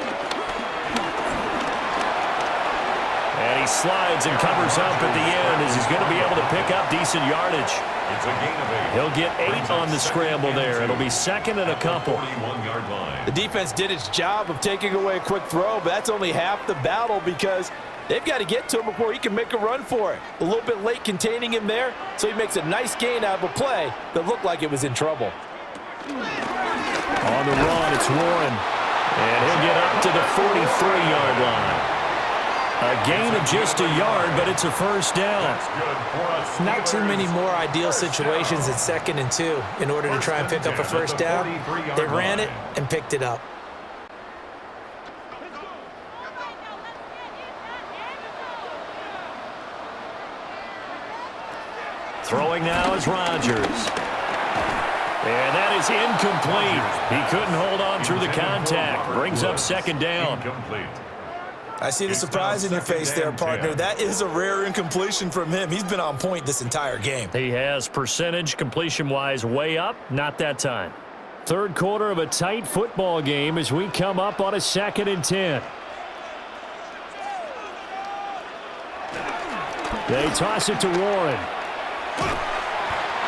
And he slides and covers up at the end as he's going to be able to pick up decent yardage. It's a gain of 8. He'll get 8 on the scramble there. It'll be 2nd and a couple. 41-yard line. The defense did its job of taking away a quick throw, but that's only half the battle because they've got to get to him before he can make a run for it. A little bit late containing him there, so he makes a nice gain out of a play that looked like it was in trouble. On the run, it's Warren. And he'll get up to the 43-yard line. A gain of just a yard, but it's a 1st down. Not too many more ideal situations at 2nd and 2 in order to try and pick up a 1st down. They ran it and picked it up. Throwing now is Rodgers. And that is incomplete. He couldn't hold on through the contact. Brings up 2nd down. Incomplete. I see the surprise in your face there, partner. That is a rare incompletion from him. He's been on point this entire game. He has percentage completion-wise way up. Not that time. 3rd quarter of a tight football game as we come up on a 2nd and 10. They toss it to Warren.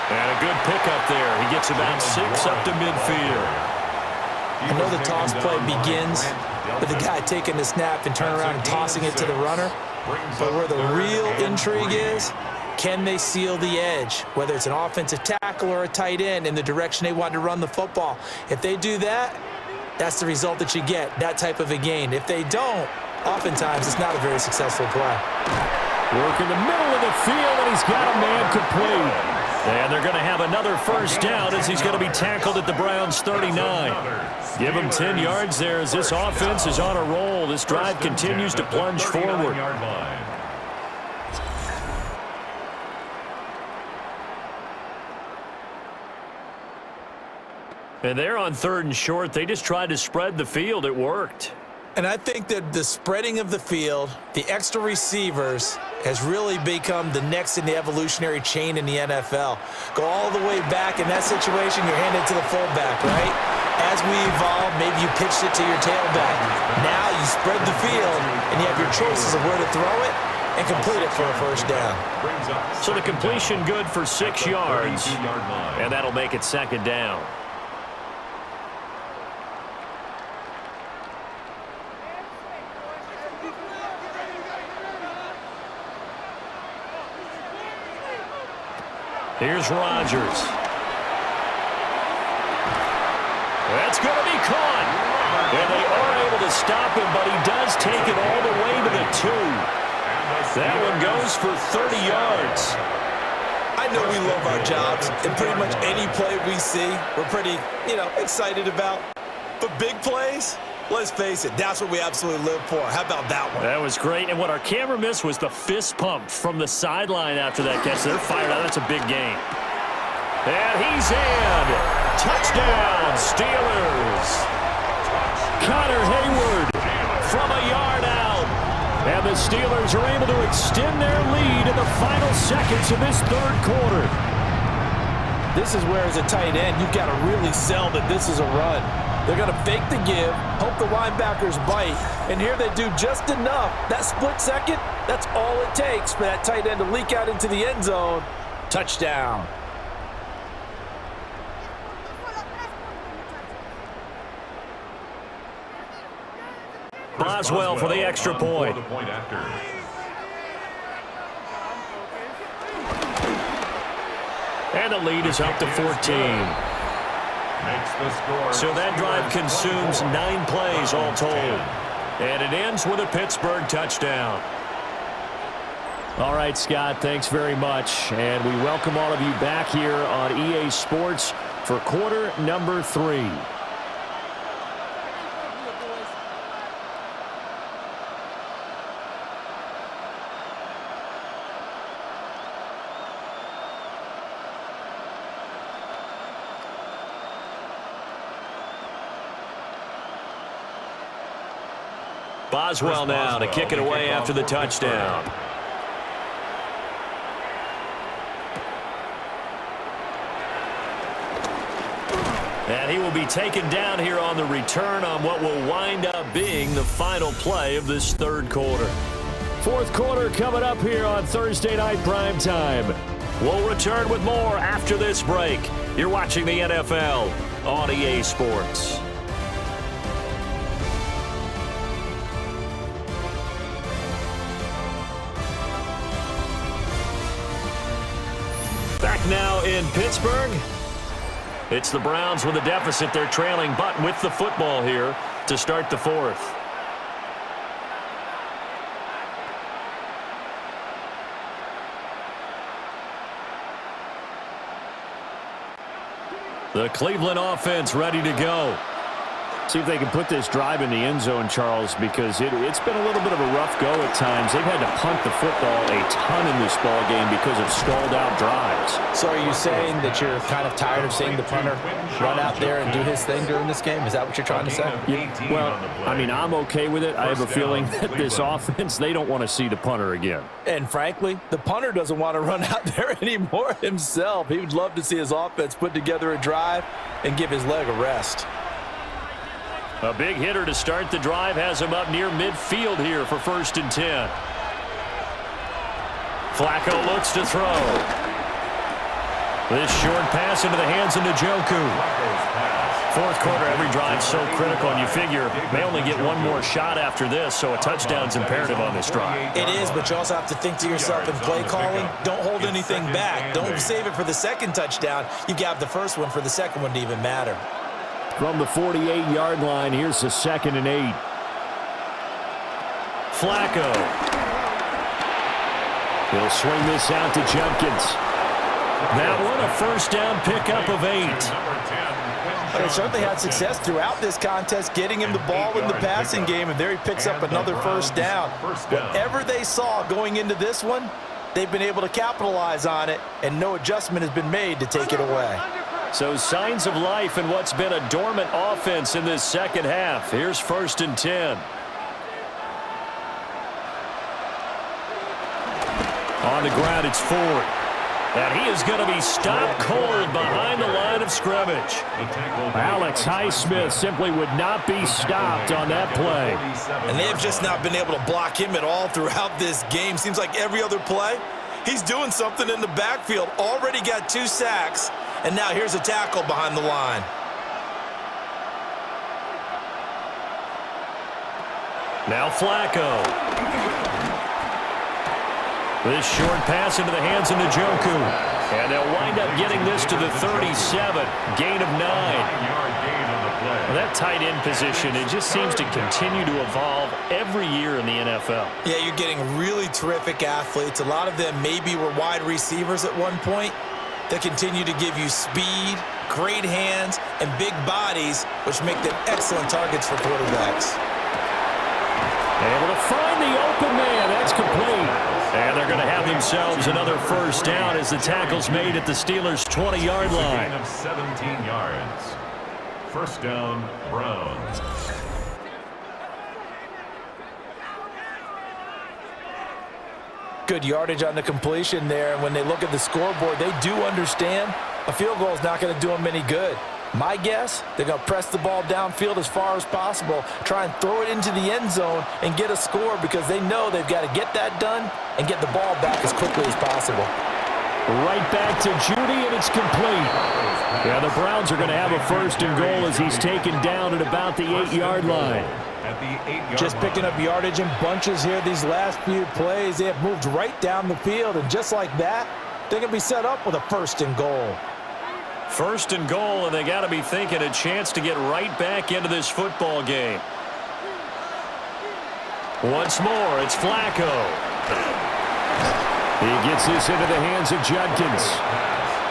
And a good pickup there. He gets about 6 up to midfield. I know the toss play begins with the guy taking the snap and turning around and tossing it to the runner. But where the real intrigue is, can they seal the edge, whether it's an offensive tackle or a tight end, in the direction they want to run the football? If they do that, that's the result that you get, that type of a gain. If they don't, oftentimes it's not a very successful play. Work in the middle of the field, and he's got a man complete. And they're going to have another first down as he's going to be tackled at the Browns' 39. Give him 10 yards there as this offense is on a roll. This drive continues to plunge forward. And they're on 3rd and short. They just tried to spread the field. It worked. And I think that the spreading of the field, the extra receivers, has really become the next in the evolutionary chain in the NFL. Go all the way back in that situation, you're handed to the fullback, right? As we evolve, maybe you pitched it to your tailback. Now you spread the field, and you have your choices of where to throw it and complete it for a first down. So the completion good for 6 yards, and that'll make it 2nd down. Here's Rodgers. That's going to be caught. And they are able to stop him, but he does take it all the way to the 2. That one goes for 30 yards. I know we love our jobs, and pretty much any play we see, we're pretty, excited about. But big plays, let's face it, that's what we absolutely live for. How about that one? That was great. And what our camera missed was the fist pump from the sideline after that catch. They're fired out. That's a big game. And he's in. Touchdown, Steelers. Connor Hayward from a yard out. And the Steelers are able to extend their lead in the final seconds of this 3rd quarter. This is where, as a tight end, you've got to really sell that this is a run. They're going to fake the give, hope the linebackers bite, and here they do just enough. That split second, that's all it takes for that tight end to leak out into the end zone. Touchdown. Boswell for the extra point. And the lead is up to 14. So that drive consumes 9 plays all told. And it ends with a Pittsburgh touchdown. All right, Scott, thanks very much. And we welcome all of you back here on EA Sports for quarter number 3. Boswell now to kick it away after the touchdown. And he will be taken down here on the return on what will wind up being the final play of this 3rd quarter. 4th quarter coming up here on Thursday Night Prime Time. We'll return with more after this break. You're watching the NFL on EA Sports. Back now in Pittsburgh. It's the Browns with a deficit. They're trailing, but with the football here to start the 4th. The Cleveland offense ready to go. See if they can put this drive in the end zone, Charles, because it's been a little bit of a rough go at times. They've had to punt the football a ton in this ball game because of stalled-out drives. So are you saying that you're kind of tired of seeing the punter run out there and do his thing during this game? Is that what you're trying to say? Yeah, well, I mean, I'm okay with it. I have a feeling that this offense, they don't want to see the punter again. And frankly, the punter doesn't want to run out there anymore himself. He would love to see his offense put together a drive and give his leg a rest. A big hitter to start the drive has him up near midfield here for 1st and 10. Flacco looks to throw. This short pass into the hands of Njoku. Fourth quarter, every drive so critical, and you figure they only get one more shot after this, so a touchdown's imperative on this drive. It is, but you also have to think to yourself in play calling, don't hold anything back. Don't save it for the second touchdown. You got the first one for the second one to even matter. From the 48-yard line, here's the 2nd and 8. Flacco. He'll swing this out to Judkins. That one a first down pickup of 8. They certainly had success throughout this contest getting him the ball in the passing game, and there he picks up another first down. Whatever they saw going into this one, they've been able to capitalize on it, and no adjustment has been made to take it away. So signs of life in what's been a dormant offense in this second half. Here's 1st and 10. On the ground, it's Ford. And he is going to be stopped cold behind the line of scrimmage. Alex Highsmith simply would not be stopped on that play. And they have just not been able to block him at all throughout this game. Seems like every other play, he's doing something in the backfield. Already got 2 sacks, and now here's a tackle behind the line. Now Flacco. This short pass into the hands of Njoku. And they'll wind up getting this to the 37. Gain of 9. Well, that tight end position, it just seems to continue to evolve every year in the NFL. Yeah, you're getting really terrific athletes. A lot of them maybe were wide receivers at one point. They continue to give you speed, great hands, and big bodies, which make them excellent targets for quarterbacks. Able to find the open man. That's complete. And they're going to have themselves another first down as the tackle's made at the Steelers' 20-yard line. Gain of 17 yards. First down, Browns. Good yardage on the completion there. And when they look at the scoreboard, they do understand a field goal is not going to do them any good. My guess, they're going to press the ball downfield as far as possible, try and throw it into the end zone and get a score because they know they've got to get that done and get the ball back as quickly as possible. Right back to Judy, and it's complete. Yeah, the Browns are going to have a 1st and goal as he's taken down at about the 8-yard line. Just picking up yardage in bunches here these last few plays. They have moved right down the field, and just like that, they're going to be set up with a 1st and goal. 1st and goal, and they got to be thinking a chance to get right back into this football game. Once more, it's Flacco. He gets this into the hands of Judkins.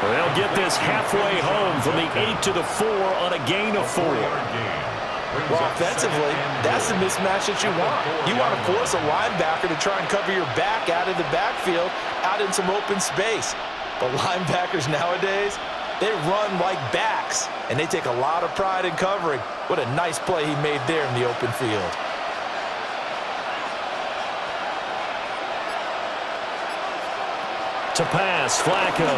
They'll get this halfway home from the 8 to the 4 on a gain of 4. Well, offensively, that's the mismatch that you want. You want to force a linebacker to try and cover your back out of the backfield, out in some open space. But linebackers nowadays, they run like backs, and they take a lot of pride in covering. What a nice play he made there in the open field. To pass, Flacco.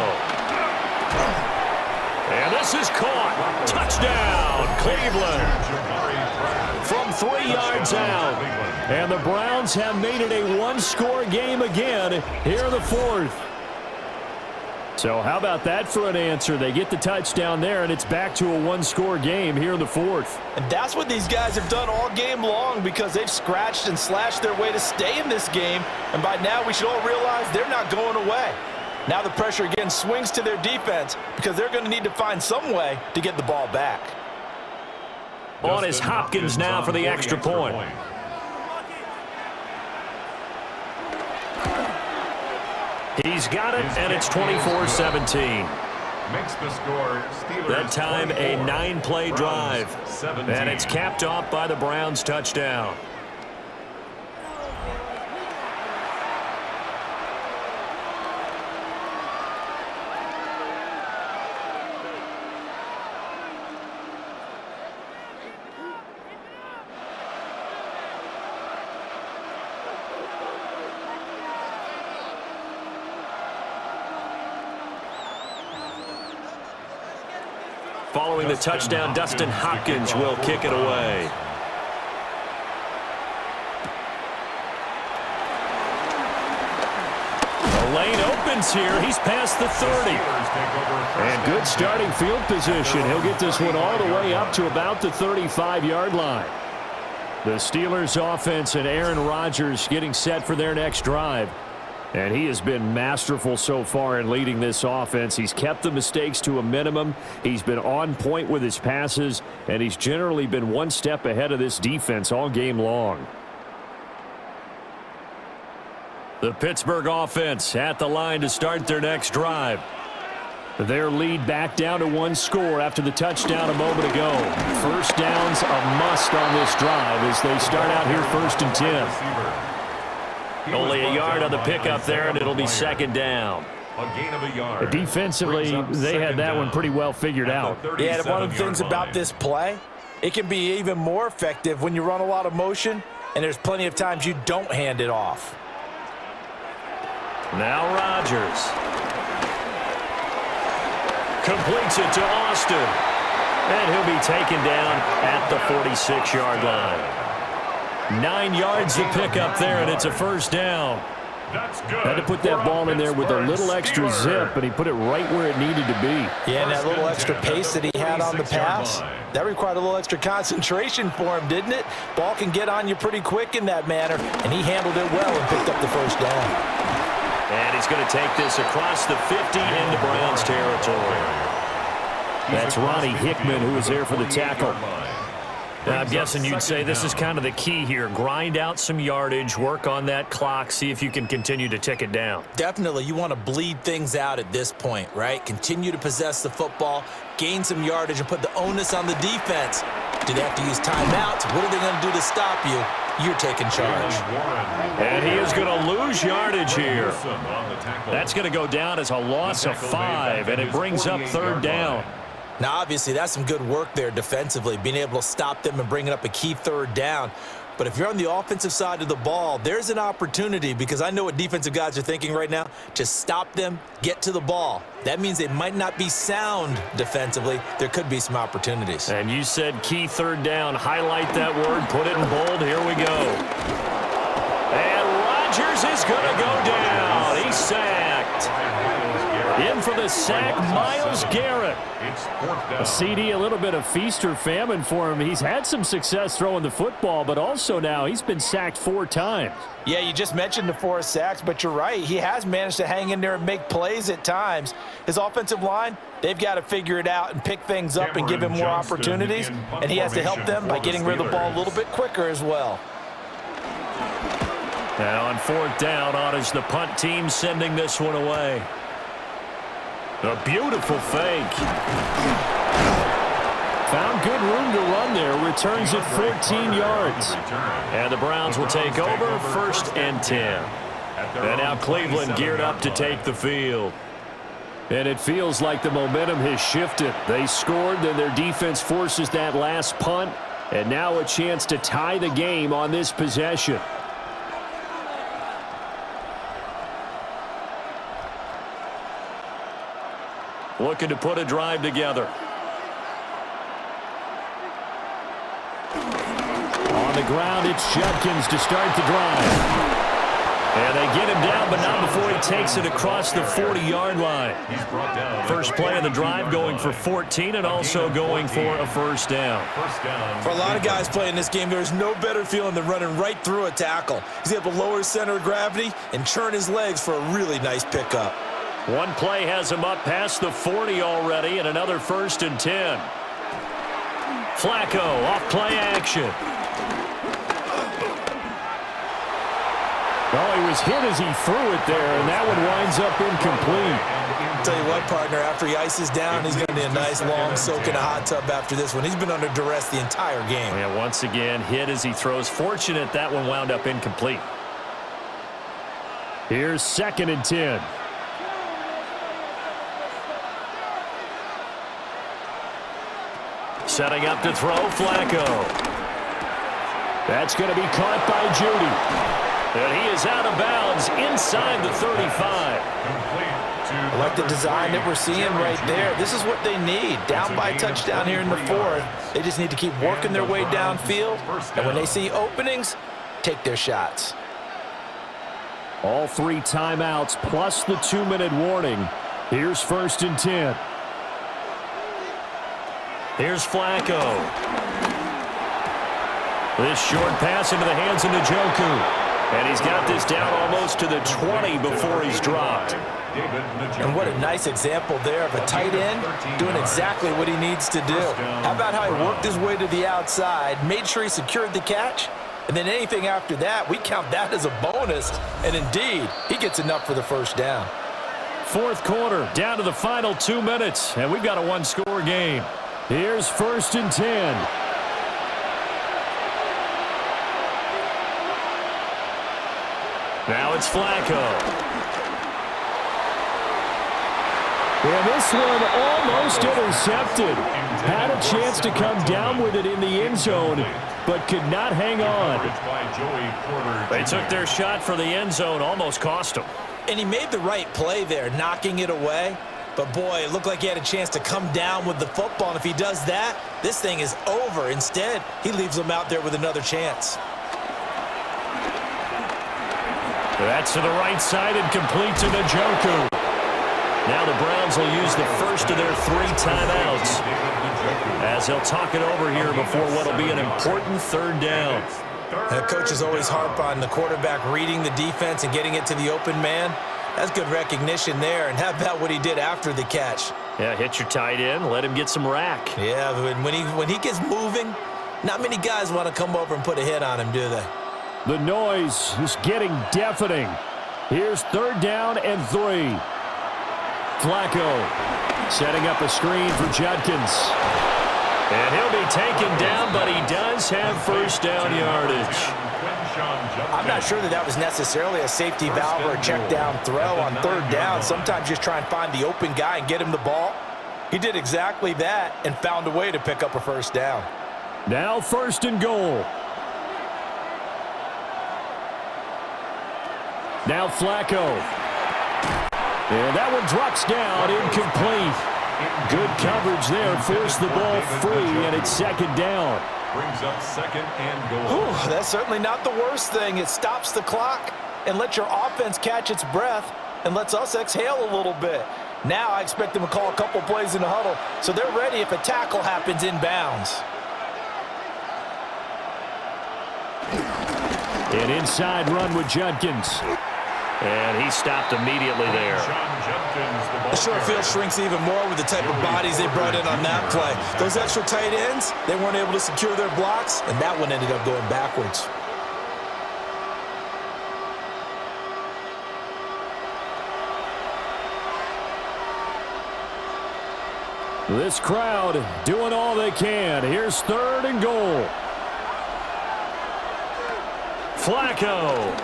And this is caught. Touchdown, Cleveland. From 3 yards out. And the Browns have made it a 1-score game again here in the 4th. So how about that for an answer? They get the touchdown there, and it's back to a 1-score game here in the 4th. And that's what these guys have done all game long because they've scratched and slashed their way to stay in this game. And by now, we should all realize they're not going away. Now the pressure again swings to their defense because they're going to need to find some way to get the ball back. On is Hopkins now for the extra point. He's got it, and it's 24-17. Makes the score Steelers. That time a 9-play drive. 17. And it's capped off by the Browns touchdown. Following the touchdown, Dustin Hopkins will kick it away. A distance here. He's past the 30. And good starting field position. He'll get this one all the way up to about the 35-yard line. The Steelers offense and Aaron Rodgers getting set for their next drive. And he has been masterful so far in leading this offense. He's kept the mistakes to a minimum. He's been on point with his passes, and he's generally been one step ahead of this defense all game long. The Pittsburgh offense at the line to start their next drive. Their lead back down to one score after the touchdown a moment ago. First down's a must on this drive as they start out here 1st and 10. Only a yard on the pickup there, and it'll be 2nd down. A gain of a yard. Defensively, they had that one pretty well figured out. Yeah, one of the things about this play, it can be even more effective when you run a lot of motion, and there's plenty of times you don't hand it off. Now Rodgers. Completes it to Austin. And he'll be taken down at the 46-yard line. 9 yards to pick up there, and it's a first down. That's good. Had to put that ball in there with a little extra zip, but he put it right where it needed to be. Yeah, and that little extra pace that he had on the pass, that required a little extra concentration for him, didn't it? Ball can get on you pretty quick in that manner, and he handled it well and picked up the first down. And he's going to take this across the 50 into Browns territory. That's Ronnie Hickman who was there for the tackle. Now, I'm guessing you'd say this is kind of the key here. Grind out some yardage, work on that clock, see if you can continue to tick it down. Definitely, you want to bleed things out at this point, right? Continue to possess the football, gain some yardage, and put the onus on the defense. Do they have to use timeouts? What are they going to do to stop you? You're taking charge. And he is going to lose yardage here. That's going to go down as a loss of 5, and it brings up 3rd down. Now, obviously, that's some good work there defensively, being able to stop them and bringing up a key 3rd down. But if you're on the offensive side of the ball, there's an opportunity, because I know what defensive guys are thinking right now. Just stop them, get to the ball. That means they might not be sound defensively. There could be some opportunities. And you said key 3rd down. Highlight that word. Put it in bold. Here we go. And Rodgers is going to go down. He's sacked. In for the sack, Myles Garrett. A CD, a little bit of feast or famine for him. He's had some success throwing the football, but also now he's been sacked 4 times. Yeah, you just mentioned the 4 sacks, but you're right. He has managed to hang in there and make plays at times. His offensive line, they've got to figure it out and pick things up and give him more opportunities, and he has to help them by getting rid of the ball a little bit quicker as well. Now on 4th down, is the punt team sending this one away. A beautiful fake. Found good room to run there. Returns it 14 yards. And the Browns will take over 1st and 10. And now Cleveland geared up to take the field. And it feels like the momentum has shifted. They scored, then their defense forces that last punt. And now a chance to tie the game on this possession. Looking to put a drive together. On the ground, it's Judkins to start the drive. And they get him down, but not before he takes it across the 40-yard line. First play of the drive going for 14 and also going for a first down. For a lot of guys playing this game, there's no better feeling than running right through a tackle. He's able to lower his center of gravity and churn his legs for a really nice pickup. One play has him up past the 40 already, and another 1st and 10. Flacco off play action. Well, he was hit as he threw it there, and that one winds up incomplete. I'll tell you what, partner, after he ices down, he's going to need a nice long soak in a hot tub after this one. He's been under duress the entire game. Yeah, once again, hit as he throws. Fortunate that one wound up incomplete. Here's 2nd and 10. Setting up to throw, Flacco. That's going to be caught by Judy. And he is out of bounds inside the 35. I like the design that we're seeing right there. This is what they need. Down by a touchdown here in the 4th. They just need to keep working their way downfield. And when they see openings, take their shots. All 3 timeouts plus the 2-minute warning. Here's 1st and 10. Here's Flacco. This short pass into the hands of Njoku. And he's got this down almost to the 20 before he's dropped. And what a nice example there of a tight end doing exactly what he needs to do. How about how he worked his way to the outside, made sure he secured the catch, and then anything after that, we count that as a bonus. And indeed, he gets enough for the 1st down. 4th quarter, down to the final 2 minutes, and we've got a 1-score game. Here's 1st and 10. Now it's Flacco. And this one almost intercepted. Had a chance to come down with it in the end zone, but could not hang on. They took their shot for the end zone, almost cost him. And he made the right play there, knocking it away. But, boy, it looked like he had a chance to come down with the football. And if he does that, this thing is over. Instead, he leaves him out there with another chance. That's to the right side and complete to Njoku. Now the Browns will use the first of their 3 timeouts as they'll talk it over here before what will be an important 3rd down. Coaches always harp on the quarterback reading the defense and getting it to the open man. That's good recognition there. And how about what he did after the catch? Yeah, hit your tight end, let him get some rack. Yeah, but when he gets moving, not many guys want to come over and put a hit on him, do they? The noise is getting deafening. Here's 3rd down and 3. Flacco setting up a screen for Judkins. And he'll be taken down, but he does have 1st down yardage. I'm not sure that was necessarily a safety valve or a check down throw on 3rd down. Sometimes just try and find the open guy and get him the ball. He did exactly that and found a way to pick up a 1st down. Now 1st and goal. Now Flacco. And that one drops down, incomplete. Good coverage there, forced the ball free, and it's 2nd down. Brings up 2nd and goal. That's certainly not the worst thing. It stops the clock and lets your offense catch its breath and lets us exhale a little bit. Now I expect them to call a couple plays in the huddle, so they're ready if a tackle happens inbounds. An inside run with Judkins. And he stopped immediately there. The short field shrinks even more with the type of bodies they brought in on that play. Those extra tight ends, they weren't able to secure their blocks, and that one ended up going backwards. This crowd doing all they can. Here's 3rd and goal. Flacco.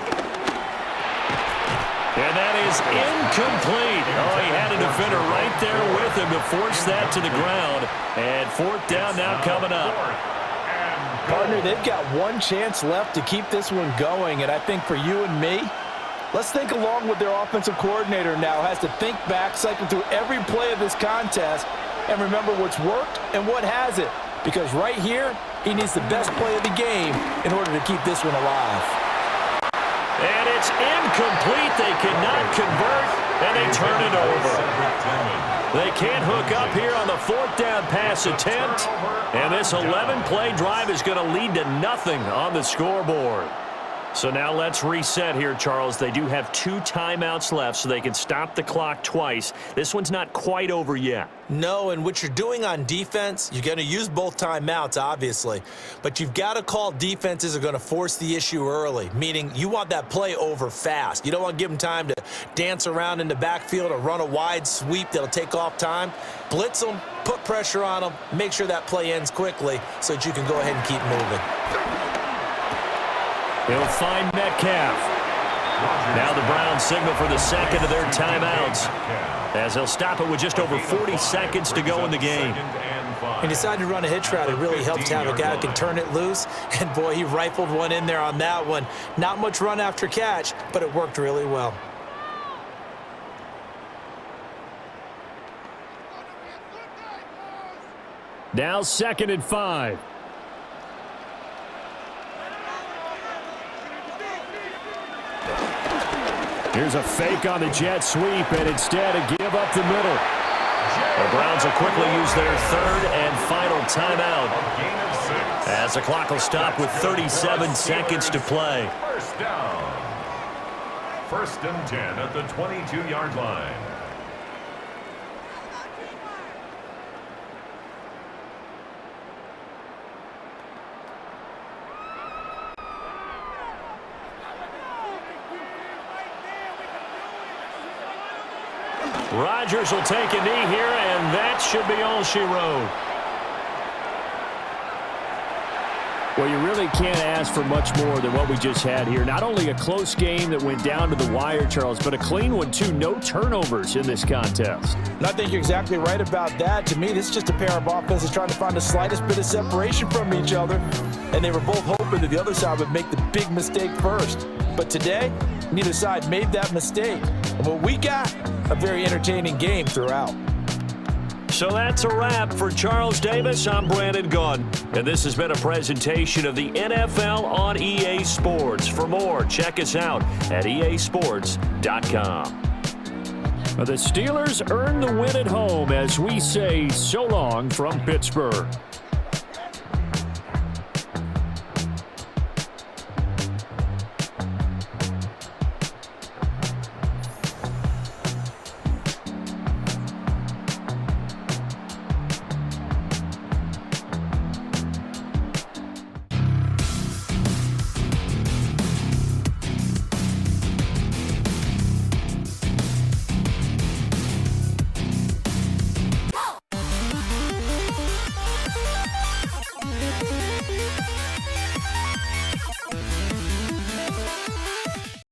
And that is incomplete. Oh, he had a defender right there with him to force that to the ground. And 4th down now coming up. Partner, they've got one chance left to keep this one going. And I think for you and me, let's think along with their offensive coordinator now. Has to think back, cycle through every play of this contest, and remember what's worked and what hasn't. Because right here, he needs the best play of the game in order to keep this one alive. And it's incomplete. They cannot convert, and they turn it over. They can't hook up here on the 4th down pass attempt. And this 11-play drive is going to lead to nothing on the scoreboard. So now let's reset here, Charles. They do have 2 timeouts left, so they can stop the clock twice. This one's not quite over yet. No, and what you're doing on defense, you're going to use both timeouts, obviously. But you've got to call defenses are going to force the issue early, meaning you want that play over fast. You don't want to give them time to dance around in the backfield or run a wide sweep that'll take off time. Blitz them, put pressure on them, make sure that play ends quickly so that you can go ahead and keep moving. He'll find Metcalf. Now the Browns signal for the 2nd of their timeouts, as they'll stop it with just over 40 seconds to go in the game. He decided to run a hitch route. It really helps to have a guy who can turn it loose. And, boy, he rifled one in there on that one. Not much run after catch, but it worked really well. Now 2nd and 5. Here's a fake on the jet sweep, and instead a give up the middle. The Browns will quickly use their third and final timeout, as the clock will stop with 37 seconds to play. First down. First and 10 at the 22-yard line. Rodgers will take a knee here, and that should be all she wrote. Well, you really can't ask for much more than what we just had here. Not only a close game that went down to the wire, Charles, but a clean one, too. No turnovers in this contest. And I think you're exactly right about that. To me, this is just a pair of offenses trying to find the slightest bit of separation from each other. And they were both hoping that the other side would make the big mistake first. But today, neither side made that mistake. And what we got, a very entertaining game throughout. So that's a wrap for Charles Davis. I'm Brandon Gaudin, and this has been a presentation of the NFL on EA Sports. For more, check us out at easports.com. The Steelers earn the win at home as we say so long from Pittsburgh.